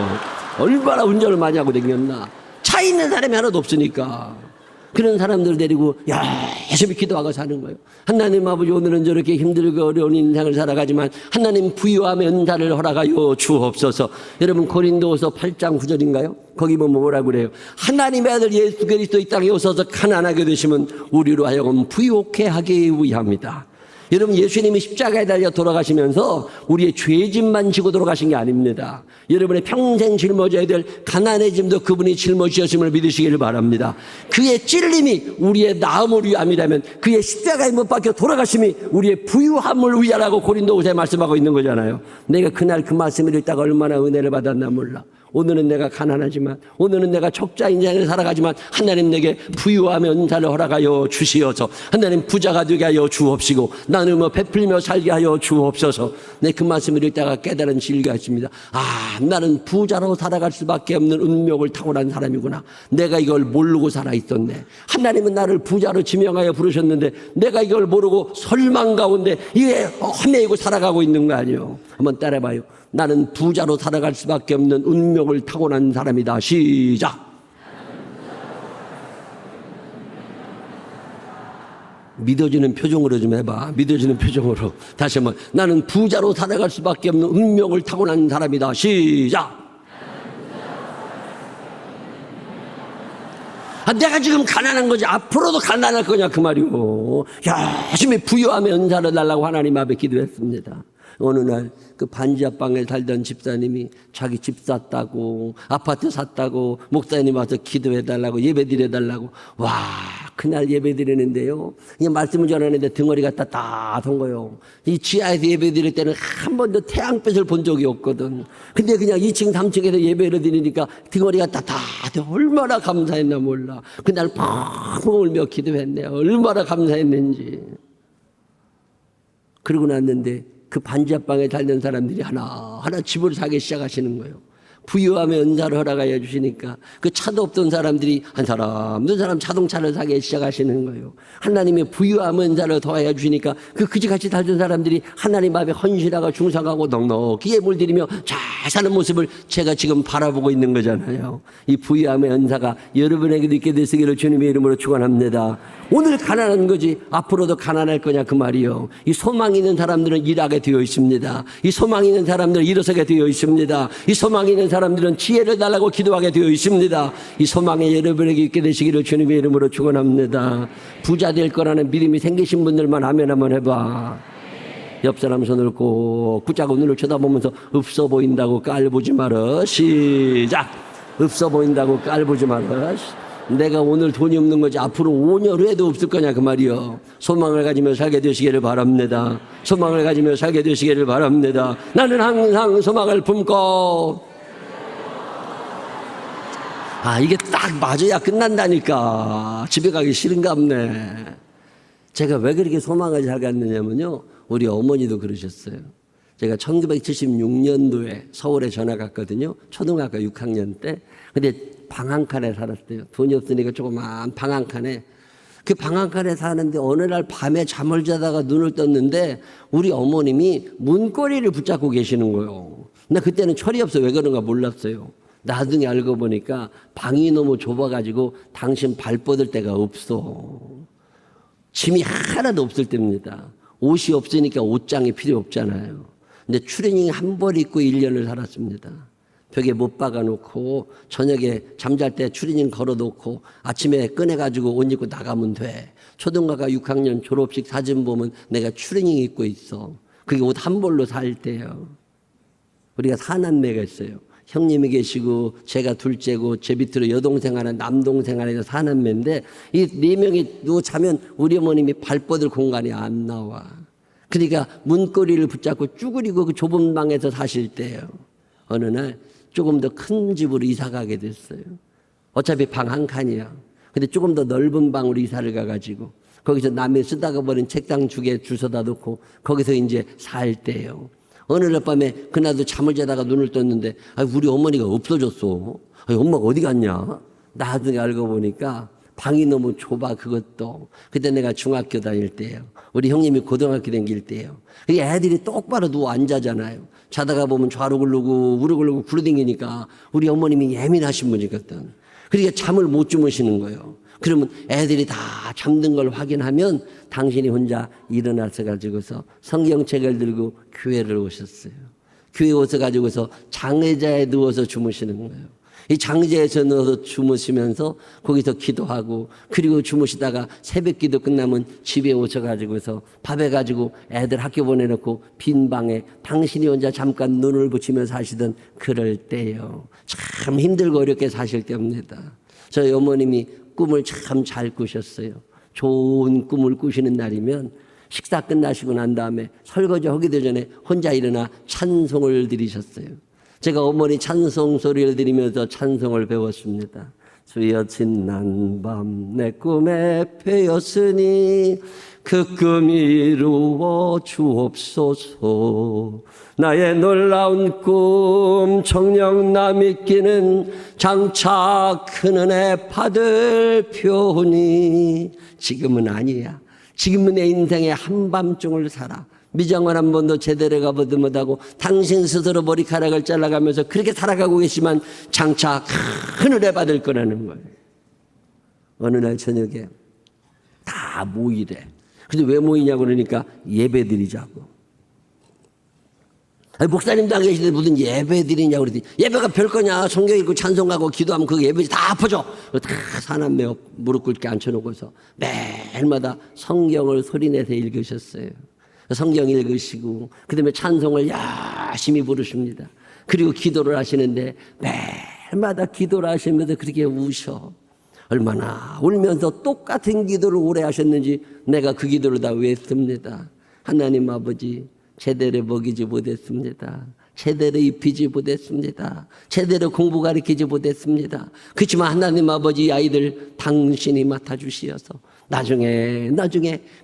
얼마나 운전을 많이 하고 다녔나. 차 있는 사람이 하나도 없으니까. 그런 사람들 데리고 열심히 기도하고 사는 거예요. 하나님 아버지, 오늘은 저렇게 힘들고 어려운 인생을 살아가지만 하나님 부유함의 은사를 허락하여 주옵소서. 여러분, 고린도후서 8장 9절인가요? 거기 보면 뭐라고 그래요? 하나님의 아들 예수 그리스도 이 땅에 오셔서 가난하게 되시면 우리로 하여금 부유케 하기 위함이다. 여러분, 예수님이 십자가에 달려 돌아가시면서 우리의 죄짐만 지고 돌아가신 게 아닙니다. 여러분의 평생 짊어져야 될 가난의 짐도 그분이 짊어지셨음을 믿으시기를 바랍니다. 그의 찔림이 우리의 나음을 위함이라면 그의 십자가에 못 박혀 돌아가심이 우리의 부유함을 위하라고 고린도후서에 말씀하고 있는 거잖아요. 내가 그날 그 말씀을 읽다가 얼마나 은혜를 받았나 몰라. 오늘은 내가 가난하지만, 오늘은 내가 적자 인생을 살아가지만 하나님 내게 부유함의 은사를 허락하여 주시어서 하나님 부자가 되게 하여 주옵시고 나누며 베풀며 살게 하여 주옵소서. 내 그 말씀을 읽다가 깨달은 진리가 있습니다. 나는 부자로 살아갈 수밖에 없는 운명을 타고난 사람이구나. 내가 이걸 모르고 살아 있었네. 하나님은 나를 부자로 지명하여 부르셨는데 내가 이걸 모르고 설망 가운데 이에 헤매이고 살아가고 있는 거 아니에요. 한번 따라해봐요. 나는 부자로 살아갈 수밖에 없는 운명을 타고난 사람이다. 시작. 믿어지는 표정으로 좀 해봐. 믿어지는 표정으로. 다시 한번. 나는 부자로 살아갈 수밖에 없는 운명을 타고난 사람이다. 시작. 내가 지금 가난한 거지 앞으로도 가난할 거냐 그 말이오. 열심히 부유함의 은사를 달라고 하나님 앞에 기도했습니다. 어느 날 그 반지하방에 살던 집사님이 자기 집 샀다고 아파트 샀다고 목사님 와서 기도해달라고 예배드려달라고. 와, 그날 예배드리는데요, 그냥 말씀을 전하는데 등어리가 따뜻한 거요. 이 지하에서 예배드릴 때는 한 번도 태양빛을 본 적이 없거든. 근데 그냥 2층 3층에서 예배를 드리니까 등어리가 따뜻해. 얼마나 감사했나 몰라. 그날 펑펑 울며 기도했네. 얼마나 감사했는지. 그러고 났는데 그 반지하방에 살던 사람들이 하나하나 집을 사기 시작하시는 거예요. 부유함의 은사를 허락하여 주시니까 그 차도 없던 사람들이 한 사람 두 사람 자동차를 사기 시작하시는 거예요. 하나님의 부유함의 은사를 더하여 주시니까 그지같이 살던 사람들이 하나님 앞에 헌신하고 중상하고 넉넉히 예물 드리며 잘 사는 모습을 제가 지금 바라보고 있는 거잖아요. 이 부유함의 은사가 여러분에게도 있게 되시기를 주님의 이름으로 축원합니다. 오늘 가난한 거지 앞으로도 가난할 거냐 그 말이요. 이 소망 있는 사람들은 일하게 되어 있습니다. 이 소망 있는 사람들은 일어서게 되어 있습니다. 이 소망 있는 사람들은 지혜를 달라고 기도하게 되어 있습니다. 이 소망에 여러분에게 있게 되시기를 주님의 이름으로 축원합니다. 부자 될 거라는 믿음이 생기신 분들만 아멘 한번 해봐. 옆 사람 손을 꼭 붙잡고 눈을 쳐다보면서 없어 보인다고 깔보지 마라. 시작. 없어 보인다고 깔보지 마라. 내가 오늘 돈이 없는 거지 앞으로 5년 후에도 없을 거냐 그 말이요. 소망을 가지며 살게 되시기를 바랍니다. 소망을 가지며 살게 되시기를 바랍니다. 나는 항상 소망을 품고. 이게 딱 맞아야 끝난다니까. 집에 가기 싫은가 보네. 제가 왜 그렇게 소망을 잘 갖느냐면요, 우리 어머니도 그러셨어요. 제가 1976년도에 서울에 전화 갔거든요. 초등학교 6학년 때. 근데 방 한 칸에 살았어요. 돈이 없으니까 조그만 방 한 칸에. 그 방 한 칸에 사는데 어느 날 밤에 잠을 자다가 눈을 떴는데 우리 어머님이 문고리를 붙잡고 계시는 거예요. 나 그때는 철이 없어 왜 그런가 몰랐어요. 나중에 알고 보니까 방이 너무 좁아가지고 당신 발 뻗을 데가 없어. 짐이 하나도 없을 때입니다. 옷이 없으니까 옷장이 필요 없잖아요. 근데 추리닝 한 벌 입고 1년을 살았습니다. 벽에 못 박아놓고 저녁에 잠잘 때 추리닝 걸어놓고 아침에 꺼내가지고 옷 입고 나가면 돼. 초등학교 6학년 졸업식 사진 보면 내가 추리닝 입고 있어. 그게 옷 한 벌로 살 때요. 우리가 사남매가 있어요. 형님이 계시고 제가 둘째고 제 밑으로 여동생 하나 남동생 하나 해서 사남매인데 이 네 명이 누워 자면 우리 어머님이 발 뻗을 공간이 안 나와. 그러니까 문고리를 붙잡고 쭈그리고 그 좁은 방에서 사실 때요. 어느 날 조금 더 큰 집으로 이사 가게 됐어요. 어차피 방 한 칸이야. 근데 조금 더 넓은 방으로 이사를 가가지고 거기서 남이 쓰다가 버린 책상 두개 주워다 놓고 거기서 이제 살 때요. 어느 날 밤에 그날도 잠을 자다가 눈을 떴는데 우리 어머니가 없어졌어. 엄마가 어디 갔냐? 나중에 알고 보니까 방이 너무 좁아. 그것도 그때 내가 중학교 다닐 때예요. 우리 형님이 고등학교 다닐 때예요. 애들이 똑바로 누워 앉아잖아요. 자다가 보면 좌로 굴르고 우로 굴르고 굴러다니니까 우리 어머님이 예민하신 분이거든. 그러니까 잠을 못 주무시는 거예요. 그러면 애들이 다 잠든 걸 확인하면 당신이 혼자 일어나서 가지고서 성경책을 들고 교회를 오셨어요. 교회 오셔 가지고서 장의자에 누워서 주무시는 거예요. 이 장의자에서 누워서 주무시면서 거기서 기도하고 그리고 주무시다가 새벽 기도 끝나면 집에 오셔 가지고서 밥 해가지고 애들 학교 보내놓고 빈 방에 당신이 혼자 잠깐 눈을 붙이며 사시던 그럴 때요. 참 힘들고 어렵게 사실 때입니다. 저희 어머님이 꿈을 참 잘 꾸셨어요. 좋은 꿈을 꾸시는 날이면 식사 끝나시고 난 다음에 설거지 하기도 전에 혼자 일어나 찬송을 드리셨어요. 제가 어머니 찬송 소리를 들으면서 찬송을 배웠습니다. 주여 지난 밤 내 꿈에 패였으니 그 꿈 이루어 주옵소서. 나의 놀라운 꿈 정녕 나 믿기는 장차 큰 은혜 받을 표니. 지금은 아니야. 지금은 내 인생의 한밤중을 살아. 미장원 한 번도 제대로 가보지 못하고 당신 스스로 머리카락을 잘라가면서 그렇게 살아가고 계시지만 장차 큰 은혜 받을 거라는 거예요. 어느 날 저녁에 다 모이래. 근데 왜 모이냐고 그러니까 예배 드리자고. 목사님도 안 계시는데 무슨 예배 드리냐고 그러더니 예배가 별거냐. 성경 읽고 찬송하고 기도하면 그 예배지 다 엎어져. 다 사남매 무릎 꿇게 앉혀놓고서 매일마다 성경을 소리내서 읽으셨어요. 성경 읽으시고 그 다음에 찬송을 열심히 부르십니다. 그리고 기도를 하시는데 매일마다 기도를 하시면서 그렇게 우셔. 얼마나 울면서 똑같은 기도를 오래 하셨는지 내가 그 기도를 다 외웠습니다. 하나님 아버지 제대로 먹이지 못했습니다. 제대로 입히지 못했습니다. 제대로 공부 가르치지 못했습니다. 그렇지만 하나님 아버지 아이들 당신이 맡아주시어서 나중에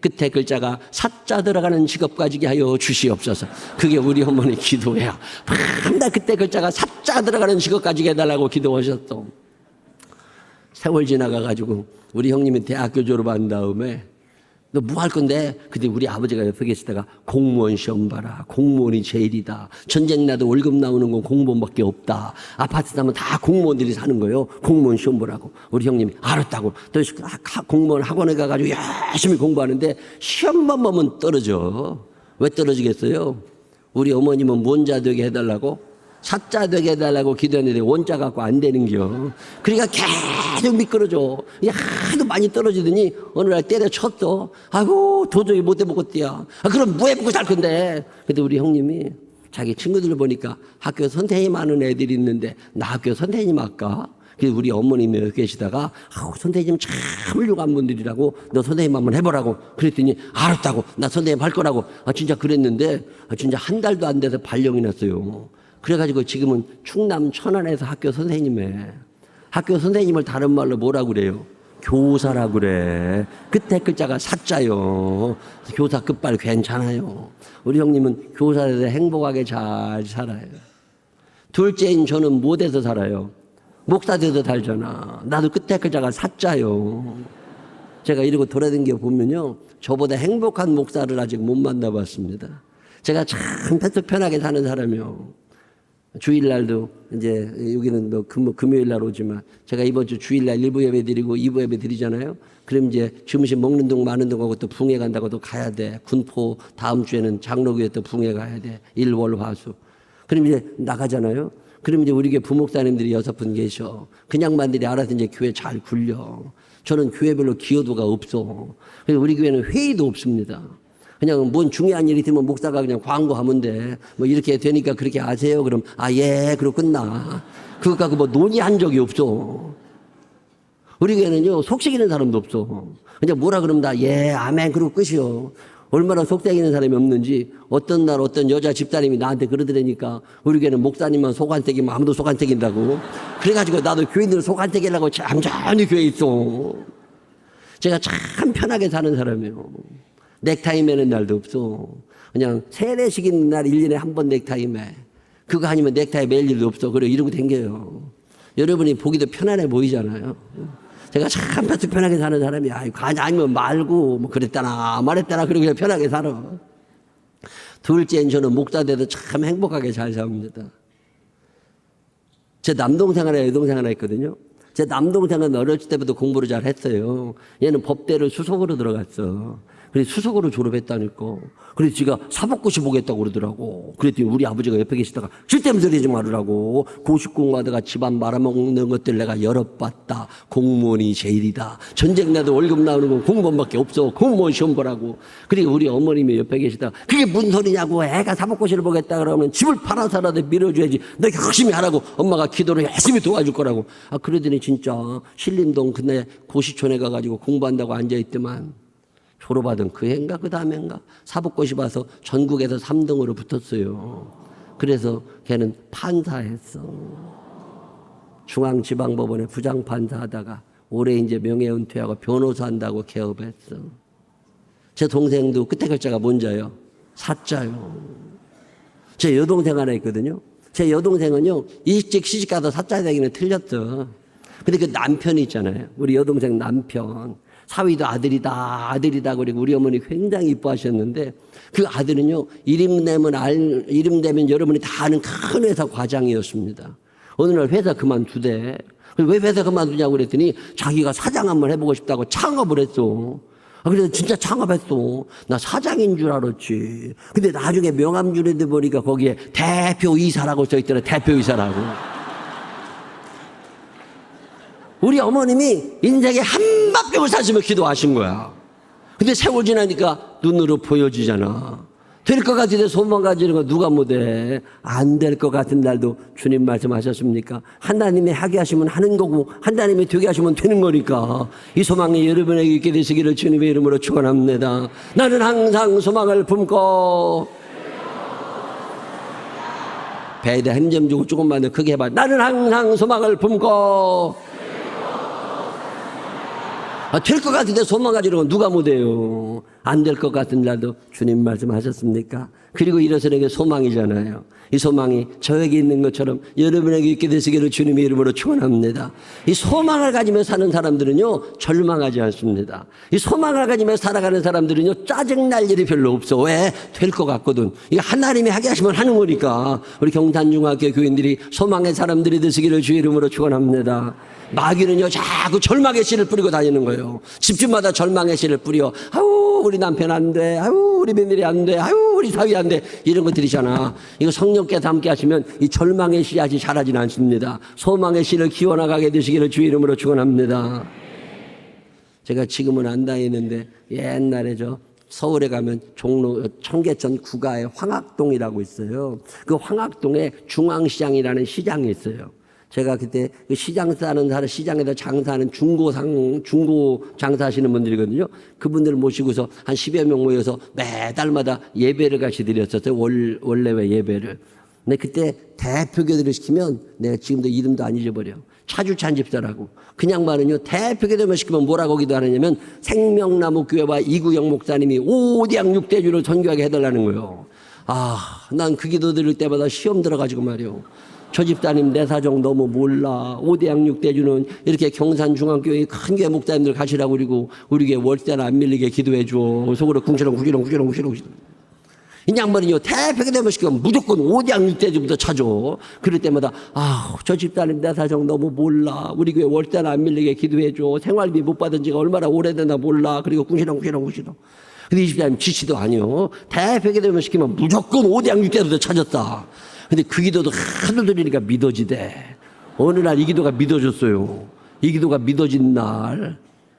끝에 글자가 사자 들어가는 직업 가지게 하여 주시옵소서. 그게 우리 어머니 기도예요. 맨날 그때 글자가 사자 들어가는 직업 가지게 해달라고 기도하셨어. 세월 지나가가지고 우리 형님이 대학교 졸업한 다음에 너 뭐 할 건데? 근데 우리 아버지가 옆에 계시다가 공무원 시험 봐라. 공무원이 제일이다. 전쟁 나도 월급 나오는 건 공무원밖에 없다. 아파트 사면 다 공무원들이 사는 거예요. 공무원 시험 보라고. 우리 형님이 알았다고. 또 공무원 학원에 가가지고 열심히 공부하는데 시험만 보면 떨어져. 왜 떨어지겠어요? 우리 어머님은 원자 되게 해달라고 사자 되게 해달라고 기도했는데 원자 갖고 안 되는겨. 그러니까 계속 미끄러져. 하도 많이 떨어지더니 어느 날 때려쳤어. 아이고 도저히 못 해먹었대요. 그럼 뭐 해먹고 살 건데. 근데 우리 형님이 자기 친구들 보니까 학교 선생님 하는 애들이 있는데 나 학교 선생님 할까? 그래서 우리 어머님이 여기 계시다가 선생님 참 훌륭한 분들이라고 너 선생님 한번 해보라고 그랬더니 알았다고. 나 선생님 할 거라고. 진짜 그랬는데 진짜 한 달도 안 돼서 발령이 났어요. 그래가지고 지금은 충남 천안에서 학교 선생님에. 학교 선생님을 다른 말로 뭐라고 그래요? 교사라고 그래. 그때 글자가 사자요. 교사 끝발 괜찮아요. 우리 형님은 교사에서 행복하게 잘 살아요. 둘째인 저는 뭐 돼서 살아요? 목사 돼서 살잖아. 나도 끝에 글자가 사자요. 제가 이러고 돌아다니게 보면요, 저보다 행복한 목사를 아직 못 만나봤습니다. 제가 참 편하게 사는 사람이요. 주일날도 이제 여기는 뭐 금요일날 오지만 제가 이번 주 주일날 1부 예배 드리고 2부 예배 드리잖아요. 그럼 이제 점심 먹는 동 마는 동하고 또 붕해 간다고 또 가야 돼. 군포 다음 주에는 장로교에 또 붕해 가야 돼. 일, 월, 화, 수. 그럼 이제 나가잖아요. 그럼 이제 우리 교회 부목사님들이 6분 계셔. 그냥만들이 알아서 이제 교회 잘 굴려. 저는 교회별로 기여도가 없어. 그래서 우리 교회는 회의도 없습니다. 그냥 뭔 중요한 일이 있으면 목사가 그냥 광고하면 돼. 뭐 이렇게 되니까 그렇게 아세요? 그럼 예, 그러고 끝나. 그것 갖고 뭐 논의한 적이 없어. 우리 교회는요, 속삭이는 사람도 없어. 그냥 뭐라 그러면 다 예, 아멘, 그러고 끝이요. 얼마나 속삭이는 사람이 없는지 어떤 날 어떤 여자 집사님이 나한테 그러더라니까 우리 교회는 목사님만 속 안 새기면 아무도 속 안 새긴다고. 그래가지고 나도 교인들 속 안 새기려고 잠잠히 교회에 있어. 제가 참 편하게 사는 사람이에요. 넥타이 매는 날도 없어. 그냥 세례식 있는 날 1년에 한 번 넥타이 매. 그거 아니면 넥타이 맬 일도 없어. 그래 이러고 댕겨요. 여러분이 보기도 편안해 보이잖아요. 제가 참 편하게 사는 사람이야. 아니면 말고 뭐 그랬다나 말했다나 그러고 그냥 편하게 살아. 둘째는 저는 목사 돼도 참 행복하게 잘 삽니다. 제 남동생 하나 여동생 하나 있거든요. 제 남동생은 어렸을 때부터 공부를 잘 했어요. 얘는 법대를 수석으로 들어갔어. 그래서 수석으로 졸업했다니까. 그래서 지가 사법고시 보겠다고 그러더라고. 그랬더니 우리 아버지가 옆에 계시다가 쓸데없는 소리 하지 말으라고. 고시 공부하다가 집안 말아먹는 것들 내가 여러 봤다. 공무원이 제일이다. 전쟁 나도 월급 나오는 건 공무원밖에 없어. 공무원 시험 보라고. 그리고 우리 어머님이 옆에 계시다가 그게 무슨 소리냐고. 애가 사법고시를 보겠다 그러면 집을 팔아서라도 밀어줘야지. 너 열심히 하라고. 엄마가 기도를 열심히 도와줄 거라고. 그러더니 진짜 신림동 근데 고시촌에 가가지고 공부한다고 앉아있더만. 졸업하던 그 해인가 그 다음에인가 사법고시 봐서 전국에서 3등으로 붙었어요. 그래서 걔는 판사했어. 중앙지방법원에 부장판사 하다가 올해 이제 명예은퇴하고 변호사 한다고 개업했어. 제 동생도 끝에 글자가 뭔자요? 사자요. 제 여동생 하나 있거든요. 제 여동생은요 일찍 시집가서 사자 되기는 틀렸어. 근데 그 남편이 있잖아요. 우리 여동생 남편. 사위도 아들이다 그리고 우리 어머니 굉장히 이뻐하셨는데 그 아들은요 이름 되면 여러분이 다 아는 큰 회사 과장이었습니다. 어느 날 회사 그만두대. 왜 회사 그만두냐고 그랬더니 자기가 사장 한번 해보고 싶다고 창업을 했어. 그래서 진짜 창업했어. 나 사장인 줄 알았지. 근데 나중에 명함줄에 보니까 거기에 대표이사라고 써있더라. 대표이사라고. 우리 어머님이 인생에 한밤중을 사시며 기도하신 거야. 근데 세월 지나니까 눈으로 보여지잖아. 될 것 같은데 소망 가지는 거 누가 못해. 안 될 것 같은 날도 주님 말씀하셨습니까? 하나님이 하게 하시면 하는 거고 하나님이 되게 하시면 되는 거니까 이 소망이 여러분에게 있게 되시기를 주님의 이름으로 축원합니다. 나는 항상 소망을 품고 배에다 힘 좀 주고 조금만 더 크게 해봐. 나는 항상 소망을 품고 될 것 같은데 소망 가지는 건 누가 못해요. 안 될 것 같은 날도 주님 말씀하셨습니까? 그리고 이것은 소망이잖아요. 이 소망이 저에게 있는 것처럼 여러분에게 있게 되시기를 주님의 이름으로 축원합니다. 이 소망을 가지며 사는 사람들은요 절망하지 않습니다. 이 소망을 가지며 살아가는 사람들은요 짜증날 일이 별로 없어. 왜? 될 것 같거든. 이거 하나님이 하게 하시면 하는 거니까. 우리 경산중학교 교인들이 소망의 사람들이 되시기를 주의 이름으로 축원합니다. 마귀는요 자꾸 절망의 씨를 뿌리고 다니는 거예요. 집집마다 절망의 씨를 뿌려. 아우 우리 남편 안 돼. 아우 우리 며느리 안 돼. 아우 우리 사위 안 돼. 이런 것들이잖아. 이거 성령께서 함께 하시면 이 절망의 씨앗이 자라지는 않습니다. 소망의 씨를 키워나가게 되시기를 주의 이름으로 축원합니다. 제가 지금은 안 다니는데 옛날에 서울에 가면 종로 청계천 구가에 황학동이라고 있어요. 그 황학동에 중앙시장이라는 시장이 있어요. 제가 그때 그 시장에서 장사하는 중고 장사하시는 분들이거든요. 그분들 모시고서 한 10여 명 모여서 매달마다 예배를 같이 드렸었어요. 원래외 예배를. 근데 그때 대표교들을 시키면 내가 지금도 이름도 안 잊어버려. 차주찬 집사라고. 그냥 말은요, 대표교들만 시키면 뭐라고 기도하느냐면 생명나무 교회와 이구영 목사님이 5대양 6대주를 선교하게 해달라는 거예요. 난 그 기도 들을 때마다 시험 들어가지고 말이요. 저 집사님 내 사정 너무 몰라. 5대양 6대주는 이렇게 경산중앙교회 큰 교회 목사님들 가시라고 그리고 우리 교회 월세나 안 밀리게 기도해 줘. 속으로 궁시렁. 이 양반은요 대표가 되면 시키면 무조건 5대양 6대주부터 찾아. 그럴 때마다 저 집사님 내 사정 너무 몰라. 우리 교회 월세나 안 밀리게 기도해 줘. 생활비 못 받은 지가 얼마나 오래됐나 몰라. 그리고 궁시렁. 근데 이 집사님 지치도 아니요. 대표가 되면 시키면 무조건 5대양 6대주부터 찾았다. 근데 그 기도도 하도 드리니까 믿어지대. 어느 날 이 기도가 믿어졌어요. 이 기도가 믿어진 날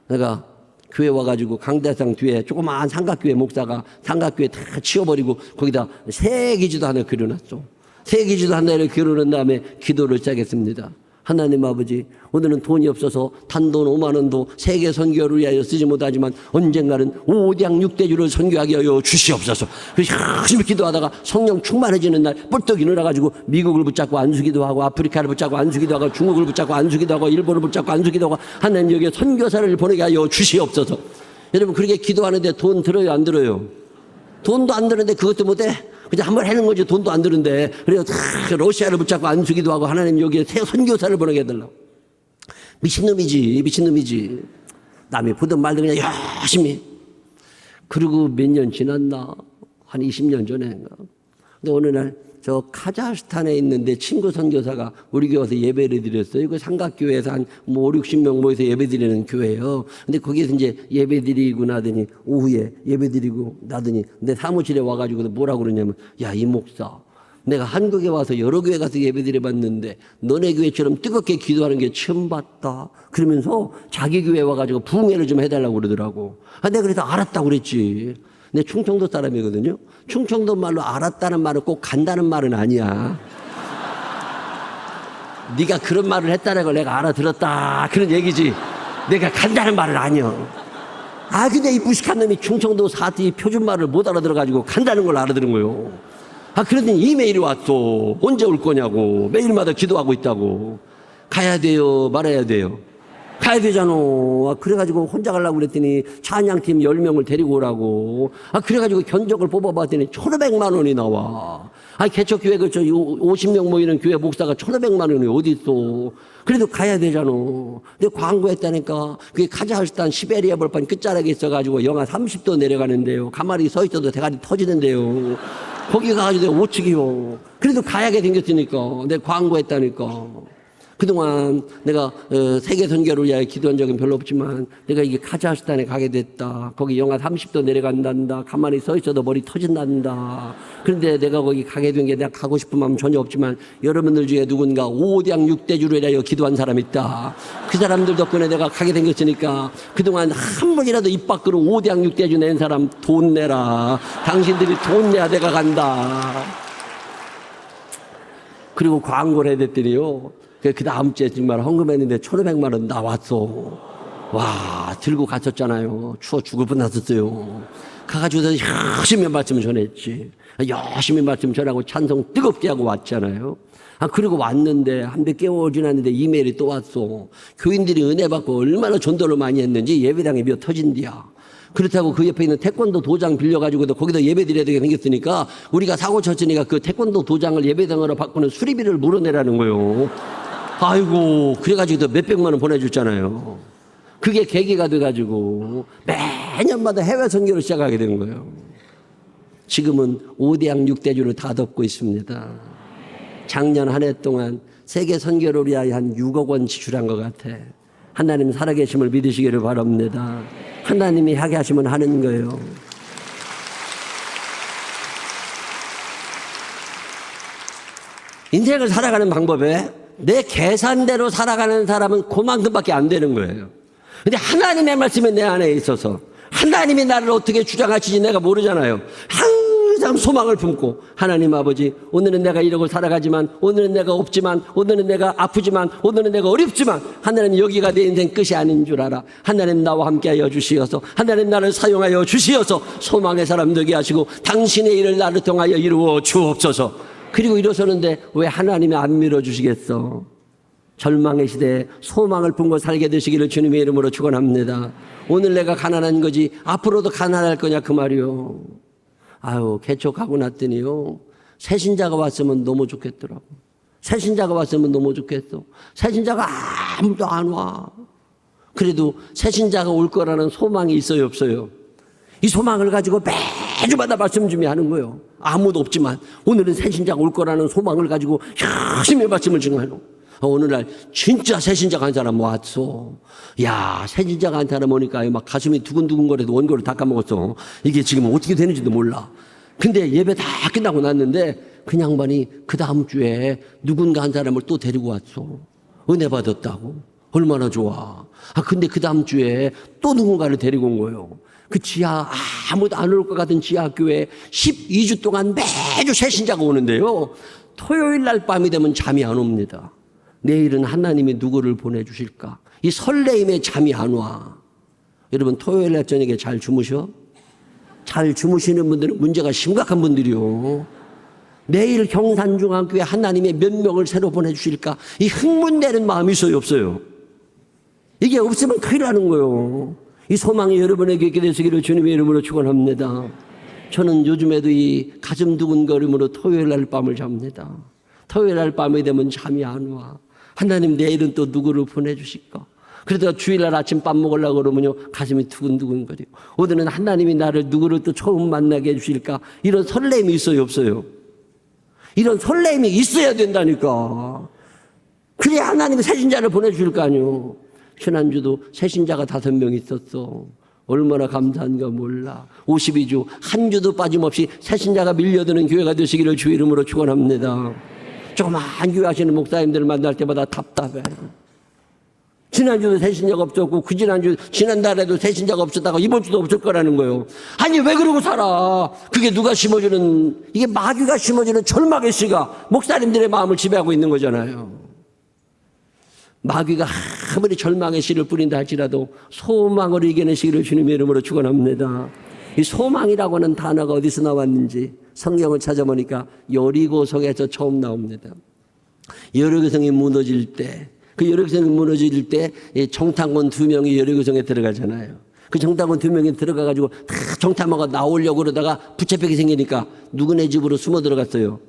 내가 교회 와가지고 강대상 뒤에 조그마한 삼각교회 목사가 삼각교회 다 치워버리고 거기다 새 기지도 하나 그려놨어. 새 기지도 하나를 그려놓은 다음에 기도를 시작했습니다. 하나님 아버지, 오늘은 돈이 없어서 단돈 5만 원도 세계 선교를 위하여 쓰지 못하지만 언젠가는 5대 6대주를 선교하게 하여 주시옵소서. 그래서 열심히 기도하다가 성령 충만해지는 날 뿔떡 일어나가지고 미국을 붙잡고 안수기도 하고 아프리카를 붙잡고 안수기도 하고 중국을 붙잡고 안수기도 하고 일본을 붙잡고 안수기도 하고 하나님 여기에 선교사를 보내게 하여 주시옵소서. 여러분 그렇게 기도하는데 돈 들어요 안 들어요? 돈도 안 드는데 그것도 못해? 그냥 한번 해는 거지 돈도 안 드는데. 그래서 러시아를 붙잡고 안수기도 하고 하나님 여기에 새 선교사를 보내게 해달라고. 미친놈이지. 남이 보든 말든 그냥 열심히. 그리고 몇 년 지났나? 한 20년 전에인가. 근데 어느 날 저 카자흐스탄에 있는데 친구 선교사가 우리 교회 와서 예배를 드렸어요. 그 삼각교회에서 한 5, 60명 모여서 예배 드리는 교회예요. 근데 거기에서 이제 예배 드리고 나더니 오후에 예배 드리고 나더니 내 사무실에 와가지고 뭐라고 그러냐면, 야, 이 목사, 내가 한국에 와서 여러 교회 가서 예배 드려봤는데 너네 교회처럼 뜨겁게 기도하는 게 처음 봤다. 그러면서 자기 교회 와가지고 부흥회를 좀 해달라고 그러더라고. 내가 그래서 알았다고 그랬지. 내 충청도 사람이거든요. 충청도 말로 알았다는 말은 꼭 간다는 말은 아니야. 네가 그런 말을 했다는 걸 내가 알아들었다 그런 얘기지 내가 간다는 말은 아니야. 근데 이 무식한 놈이 충청도 사투리 표준말을 못 알아들어가지고 간다는 걸 알아들은 거요. 그러더니 이메일이 왔어. 언제 올 거냐고. 매일마다 기도하고 있다고. 가야 돼요 말아야 돼요? 가야 되잖아. 그래가지고 혼자 가려고 그랬더니 찬양팀 10명을 데리고 오라고. 그래가지고 견적을 뽑아봤더니 1,500만 원이 나와. 개척교회 50명 모이는 교회 목사가 1,500만 원이 어디 있어. 그래도 가야 되잖아. 근데 광고했다니까. 그게 카자흐스탄 시베리아 벌판 끝자락에 있어가지고 영하 30도 내려가는데요. 가만히 서 있어도 대가리 터지는데요. 거기 가가지고 내가 못 치기요. 그래도 가야게 생겼으니까. 내가 광고했다니까. 그동안 내가 세계 선교를 위하여 기도한 적은 별로 없지만 내가 이게 카자흐스탄에 가게 됐다. 거기 영하 30도 내려간단다. 가만히 서 있어도 머리 터진단다. 그런데 내가 거기 가게 된 게 내가 가고 싶은 마음 전혀 없지만 여러분들 중에 누군가 5대양 6대주를 위하여 기도한 사람이 있다. 그 사람들 덕분에 내가 가게 생겼으니까 그동안 한 번이라도 입 밖으로 5대양 6대주 낸 사람 돈 내라. 당신들이 돈 내야 내가 간다. 그리고 광고를 해야 됐더니요. 그 다음 주에 정말 헌금했는데 1,500만 원 나왔어. 와, 들고 갔었잖아요. 추워 죽을 뻔했었어요. 가가지고 열심히 말씀을 전했지. 열심히 말씀 전하고 찬송 뜨겁게 하고 왔잖아요. 그리고 왔는데 한 몇 개월 지났는데 이메일이 또 왔어. 교인들이 은혜 받고 얼마나 전도를 많이 했는지 예배당에 미어 터진디야. 그렇다고 그 옆에 있는 태권도 도장 빌려가지고도 거기다 예배 드려야 되게 생겼으니까 우리가 사고 쳤으니까 그 태권도 도장을 예배당으로 바꾸는 수리비를 물어내라는 거요. 아이고, 그래가지고 몇백만 원 보내줬잖아요. 그게 계기가 돼가지고 매년마다 해외 선교를 시작하게 된 거예요. 지금은 5대양 6대주를 다 덮고 있습니다. 작년 한 해 동안 세계 선교를 위하여 한 6억 원 지출한 것 같아. 하나님 살아계심을 믿으시기를 바랍니다. 하나님이 하게 하시면 하는 거예요. 인생을 살아가는 방법에 내 계산대로 살아가는 사람은 그만큼밖에 안 되는 거예요. 근데 하나님의 말씀이 내 안에 있어서 하나님이 나를 어떻게 주장하시지 내가 모르잖아요. 항상 소망을 품고 하나님 아버지, 오늘은 내가 이러고 살아가지만, 오늘은 내가 없지만, 오늘은 내가 아프지만, 오늘은 내가 어렵지만 하나님 여기가 내 인생 끝이 아닌 줄 알아. 하나님 나와 함께하여 주시어서, 하나님 나를 사용하여 주시어서 소망의 사람 되게 하시고 당신의 일을 나를 통하여 이루어 주옵소서. 그리고 일어서는데 왜 하나님이 안 밀어주시겠어? 절망의 시대에 소망을 품고 살게 되시기를 주님의 이름으로 축원합니다. 오늘 내가 가난한 거지 앞으로도 가난할 거냐 그 말이요. 개척하고 났더니요. 새신자가 왔으면 너무 좋겠더라고. 새신자가 왔으면 너무 좋겠어. 새신자가 아무도 안 와. 그래도 새신자가 올 거라는 소망이 있어요 없어요? 이 소망을 가지고 매주마다 말씀 준비하는 거예요. 아무도 없지만 오늘은 새신자가 올 거라는 소망을 가지고 열심히 말씀을 증하는. 어느 날 진짜 새신자가 한 사람 왔어. 야, 새신자가 한 사람 오니까 막 가슴이 두근두근거려도 원고를 다 까먹었어. 이게 지금 어떻게 되는지도 몰라. 근데 예배 다 끝나고 났는데 그 양반이 그 다음 주에 누군가 한 사람을 또 데리고 왔어. 은혜 받았다고. 얼마나 좋아. 근데 그 다음 주에 또 누군가를 데리고 온 거예요. 그 지하, 아무도 안 올 것 같은 지하교회에 12주 동안 매주 새 신자가 오는데요. 토요일 날 밤이 되면 잠이 안 옵니다. 내일은 하나님이 누구를 보내주실까? 이 설레임에 잠이 안 와. 여러분, 토요일 날 저녁에 잘 주무셔? 잘 주무시는 분들은 문제가 심각한 분들이요. 내일 경산중앙교회 하나님의 몇 명을 새로 보내주실까? 이 흥분되는 마음이 있어요, 없어요? 이게 없으면 큰일 나는 거예요. 이 소망이 여러분에게 있게 되시기를 주님의 이름으로 축원합니다. 저는 요즘에도 이 가슴 두근거림으로 토요일 날 밤을 잡니다. 토요일 날 밤이 되면 잠이 안 와. 하나님 내일은 또 누구를 보내주실까? 그러다가 주일날 아침 밥 먹으려고 그러면요 가슴이 두근두근거려요. 오늘은 하나님이 나를 누구를 또 처음 만나게 해주실까? 이런 설렘이 있어요, 없어요? 이런 설렘이 있어야 된다니까. 그래야 하나님이 새신자를 보내주실 거 아니에요. 지난주도 새신자가 5명 있었어. 얼마나 감사한가 몰라. 52주 한 주도 빠짐없이 새신자가 밀려드는 교회가 되시기를 주 이름으로 축원합니다. 조그만 교회 하시는 목사님들을 만날 때마다 답답해. 지난주도 새신자가 없었고 지난달에도 새신자가 없었다가 이번 주도 없을 거라는 거예요. 아니 왜 그러고 살아? 그게 누가 심어주는, 이게 마귀가 심어주는 절망의 씨가 목사님들의 마음을 지배하고 있는 거잖아요. 마귀가 아무리 절망의 씨를 뿌린다 할지라도 소망으로 이겨내시기를 주님의 이름으로 축원합니다. 이 소망이라고 하는 단어가 어디서 나왔는지 성경을 찾아보니까 여리고성에서 처음 나옵니다. 여리고성이 무너질 때, 그 여리고성이 무너질 때 정탐꾼 2명이 여리고성에 들어가잖아요. 그 정탐꾼 2명이 들어가가지고 다 정탐하고 나오려고 그러다가 붙잡히게 생기니까 누구네 집으로 숨어 들어갔어요.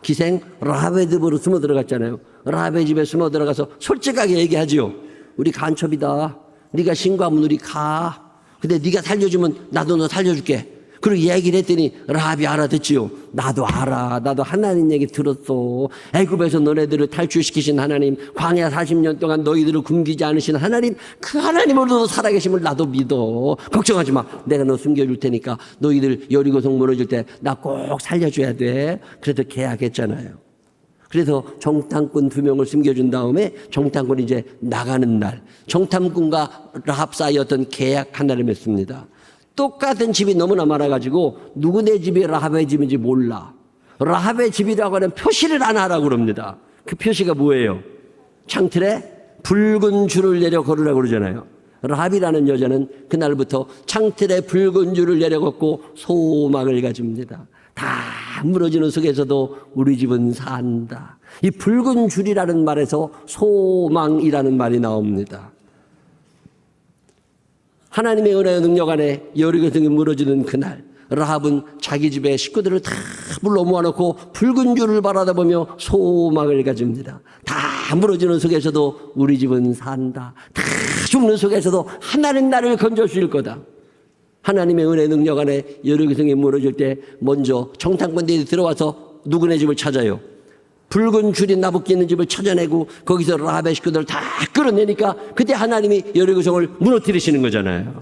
기생 라합의 집으로 숨어 들어갔잖아요. 라합의 집에 숨어 들어가서 솔직하게 얘기하지요. 우리 간첩이다. 네가 신고하면 우리 가. 근데 네가 살려주면 나도 너 살려줄게. 그리고 얘기를 했더니 라합이 알아듣지요. 나도 알아. 나도 하나님 얘기 들었어. 애굽에서 너네들을 탈출시키신 하나님, 광야 40년 동안 너희들을 굶기지 않으신 하나님, 그 하나님으로도 살아계심을 나도 믿어. 걱정하지 마. 내가 너 숨겨줄 테니까 너희들 여리고성 무너질 때 나 꼭 살려줘야 돼. 그래서 계약했잖아요. 그래서 정탐꾼 2명을 숨겨준 다음에 정탐꾼이 이제 나가는 날, 정탐꾼과 라합 사이 어떤 계약 하나를 맺습니다. 똑같은 집이 너무나 많아가지고 누구네 집이 라합의 집인지 몰라. 라합의 집이라고 하는 표시를 안 하라고 그럽니다. 그 표시가 뭐예요? 창틀에 붉은 줄을 내려 걸으라고 그러잖아요. 라합이라는 여자는 그날부터 창틀에 붉은 줄을 내려 걷고 소망을 가집니다. 다 무너지는 속에서도 우리 집은 산다. 이 붉은 줄이라는 말에서 소망이라는 말이 나옵니다. 하나님의 은혜의 능력 안에 여리고성이 무너지는 그날, 라합은 자기 집에 식구들을 다 불러 모아놓고 붉은 줄을 바라다보며 소망을 가집니다. 다 무너지는 속에서도 우리 집은 산다. 다 죽는 속에서도 하나님 나를 건져주실 거다. 하나님의 은혜의 능력 안에 여리고성이 무너질 때 먼저 정탐꾼들이 들어와서 누구네 집을 찾아요. 붉은 줄이 나부끼 있는 집을 찾아내고 거기서 라합의 식구들을 다 끌어내니까 그때 하나님이 여리고성을 무너뜨리시는 거잖아요.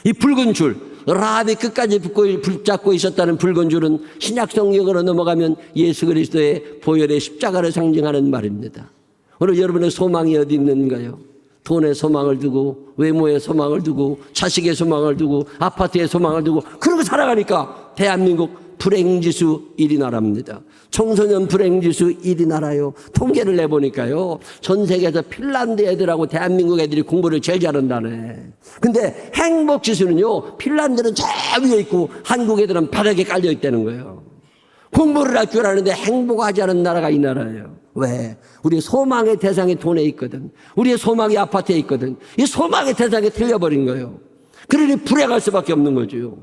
이 붉은 줄, 라합이 끝까지 붙잡고 있었다는 붉은 줄은 신약 성경으로 넘어가면 예수 그리스도의 보혈의 십자가를 상징하는 말입니다. 오늘 여러분의 소망이 어디 있는가요? 돈에 소망을 두고, 외모에 소망을 두고, 자식의 소망을 두고, 아파트에 소망을 두고 그러고 살아가니까 대한민국 불행지수 1위 나라입니다. 청소년 불행지수 1위 나라요. 통계를 내보니까요. 전 세계에서 핀란드 애들하고 대한민국 애들이 공부를 제일 잘한다네. 근데 행복지수는요. 핀란드는 저 위에 있고 한국 애들은 바닥에 깔려 있다는 거예요. 공부를 할 줄 아는데 행복하지 않은 나라가 이 나라예요. 왜? 우리의 소망의 대상이 돈에 있거든. 우리의 소망이 아파트에 있거든. 이 소망의 대상이 틀려버린 거예요. 그러니 불행할 수밖에 없는 거죠.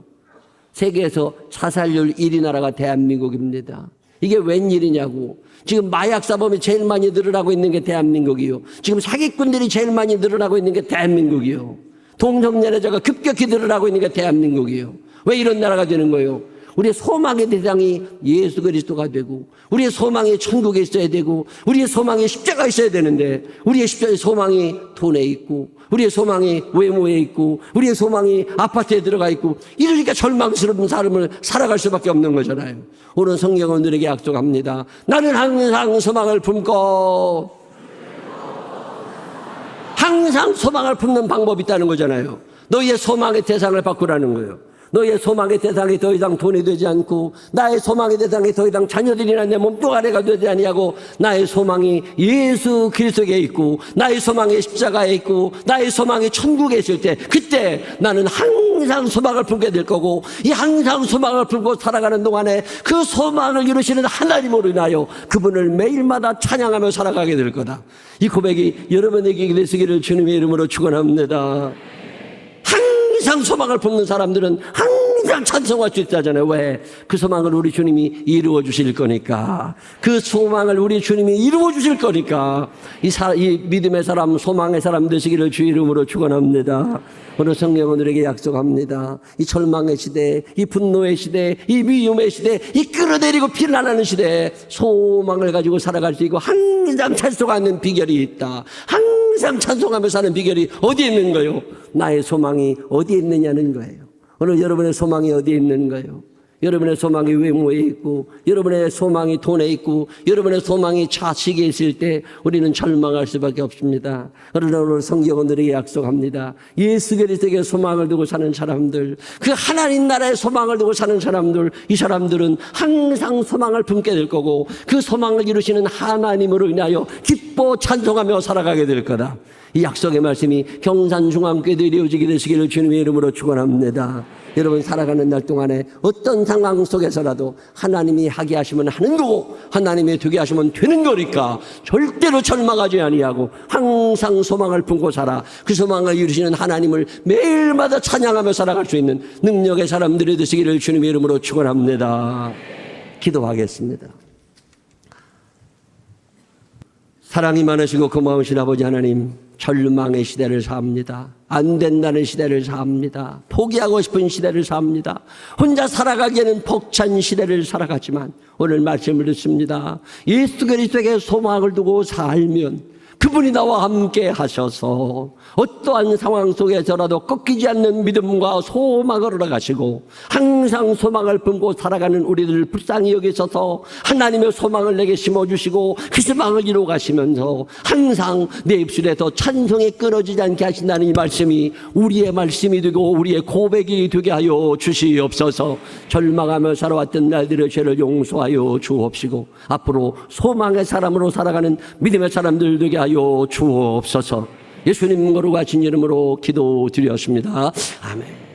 세계에서 자살률 1위 나라가 대한민국입니다. 이게 웬일이냐고. 지금 마약 사범이 제일 많이 늘어나고 있는 게 대한민국이요. 지금 사기꾼들이 제일 많이 늘어나고 있는 게 대한민국이요. 동성연애자가 급격히 늘어나고 있는 게 대한민국이요. 왜 이런 나라가 되는 거예요? 우리의 소망의 대상이 예수 그리스도가 되고 우리의 소망이 천국에 있어야 되고 우리의 소망이 십자가에 있어야 되는데 우리의 십자가의 소망이 돈에 있고 우리의 소망이 외모에 있고 우리의 소망이 아파트에 들어가 있고 이러니까 절망스러운 삶을 살아갈 수밖에 없는 거잖아요. 오늘 성경은 우리에게 약속합니다. 나는 항상 소망을 품고 항상 소망을 품는 방법이 있다는 거잖아요. 너희의 소망의 대상을 바꾸라는 거예요. 너희의 소망의 대상이 더 이상 돈이 되지 않고 나의 소망의 대상이 더 이상 자녀들이나 내 몸뚱 아래가 되지 아니하고 나의 소망이 예수 그리스도에 있고 나의 소망이 십자가에 있고 나의 소망이 천국에 있을 때 그때 나는 항상 소망을 품게 될 거고 이 항상 소망을 품고 살아가는 동안에 그 소망을 이루시는 하나님으로 인하여 그분을 매일마다 찬양하며 살아가게 될 거다. 이 고백이 여러분에게 되시기를 주님의 이름으로 축원합니다. 항상 소망을 품는 사람들은 항상 찬송할 수 있다잖아요. 왜? 그 소망을 우리 주님이 이루어 주실 거니까. 그 소망을 우리 주님이 이루어 주실 거니까. 이 믿음의 사람, 소망의 사람 되시기를 주 이름으로 축원합니다. 오늘 성경은 우리에게 약속합니다. 이 절망의 시대, 이 분노의 시대, 이 미움의 시대, 이 끌어내리고 피난하는 시대에 소망을 가지고 살아갈 수 있고 항상 찬송하는 비결이 있다. 항상 찬송하며 사는 비결이 어디에 있는 거예요? 나의 소망이 어디에 있느냐는 거예요. 오늘 여러분의 소망이 어디에 있는 거예요? 여러분의 소망이 외모에 있고 여러분의 소망이 돈에 있고 여러분의 소망이 자식에 있을 때 우리는 절망할 수밖에 없습니다. 그러나 오늘 성경은 우리에게 약속합니다. 예수 그리스도에게 소망을 두고 사는 사람들, 그 하나님 나라의 소망을 두고 사는 사람들, 이 사람들은 항상 소망을 품게 될 거고 그 소망을 이루시는 하나님으로 인하여 기뻐 찬송하며 살아가게 될 거다. 이 약속의 말씀이 경산중앙교회에 이루어지게 되시기를 주님의 이름으로 축원합니다. 여러분 살아가는 날 동안에 어떤 상황 속에서라도 하나님이 하게 하시면 하는 거고 하나님이 되게 하시면 되는 거니까 절대로 절망하지 아니하고 항상 소망을 품고 살아 그 소망을 이루시는 하나님을 매일마다 찬양하며 살아갈 수 있는 능력의 사람들이 되시기를 주님의 이름으로 축원합니다. 기도하겠습니다. 사랑이 많으시고 고마우신 아버지 하나님, 절망의 시대를 삽니다. 안 된다는 시대를 삽니다. 포기하고 싶은 시대를 삽니다. 혼자 살아가기에는 벅찬 시대를 살아가지만 오늘 말씀을 듣습니다. 예수 그리스도에게 소망을 두고 살면 그분이 나와 함께 하셔서 어떠한 상황 속에서라도 꺾이지 않는 믿음과 소망을 얻어가시고 항상 소망을 품고 살아가는 우리들을 불쌍히 여기셔서 하나님의 소망을 내게 심어주시고 그 소망을 이루어 가시면서 항상 내 입술에 더 찬송이 끊어지지 않게 하신다는 이 말씀이 우리의 말씀이 되고 우리의 고백이 되게 하여 주시옵소서. 절망하며 살아왔던 날들의 죄를 용서하여 주옵시고 앞으로 소망의 사람으로 살아가는 믿음의 사람들 되게 하여 주옵소서. 예수님 거룩하신 이름으로 기도드렸습니다. 아멘.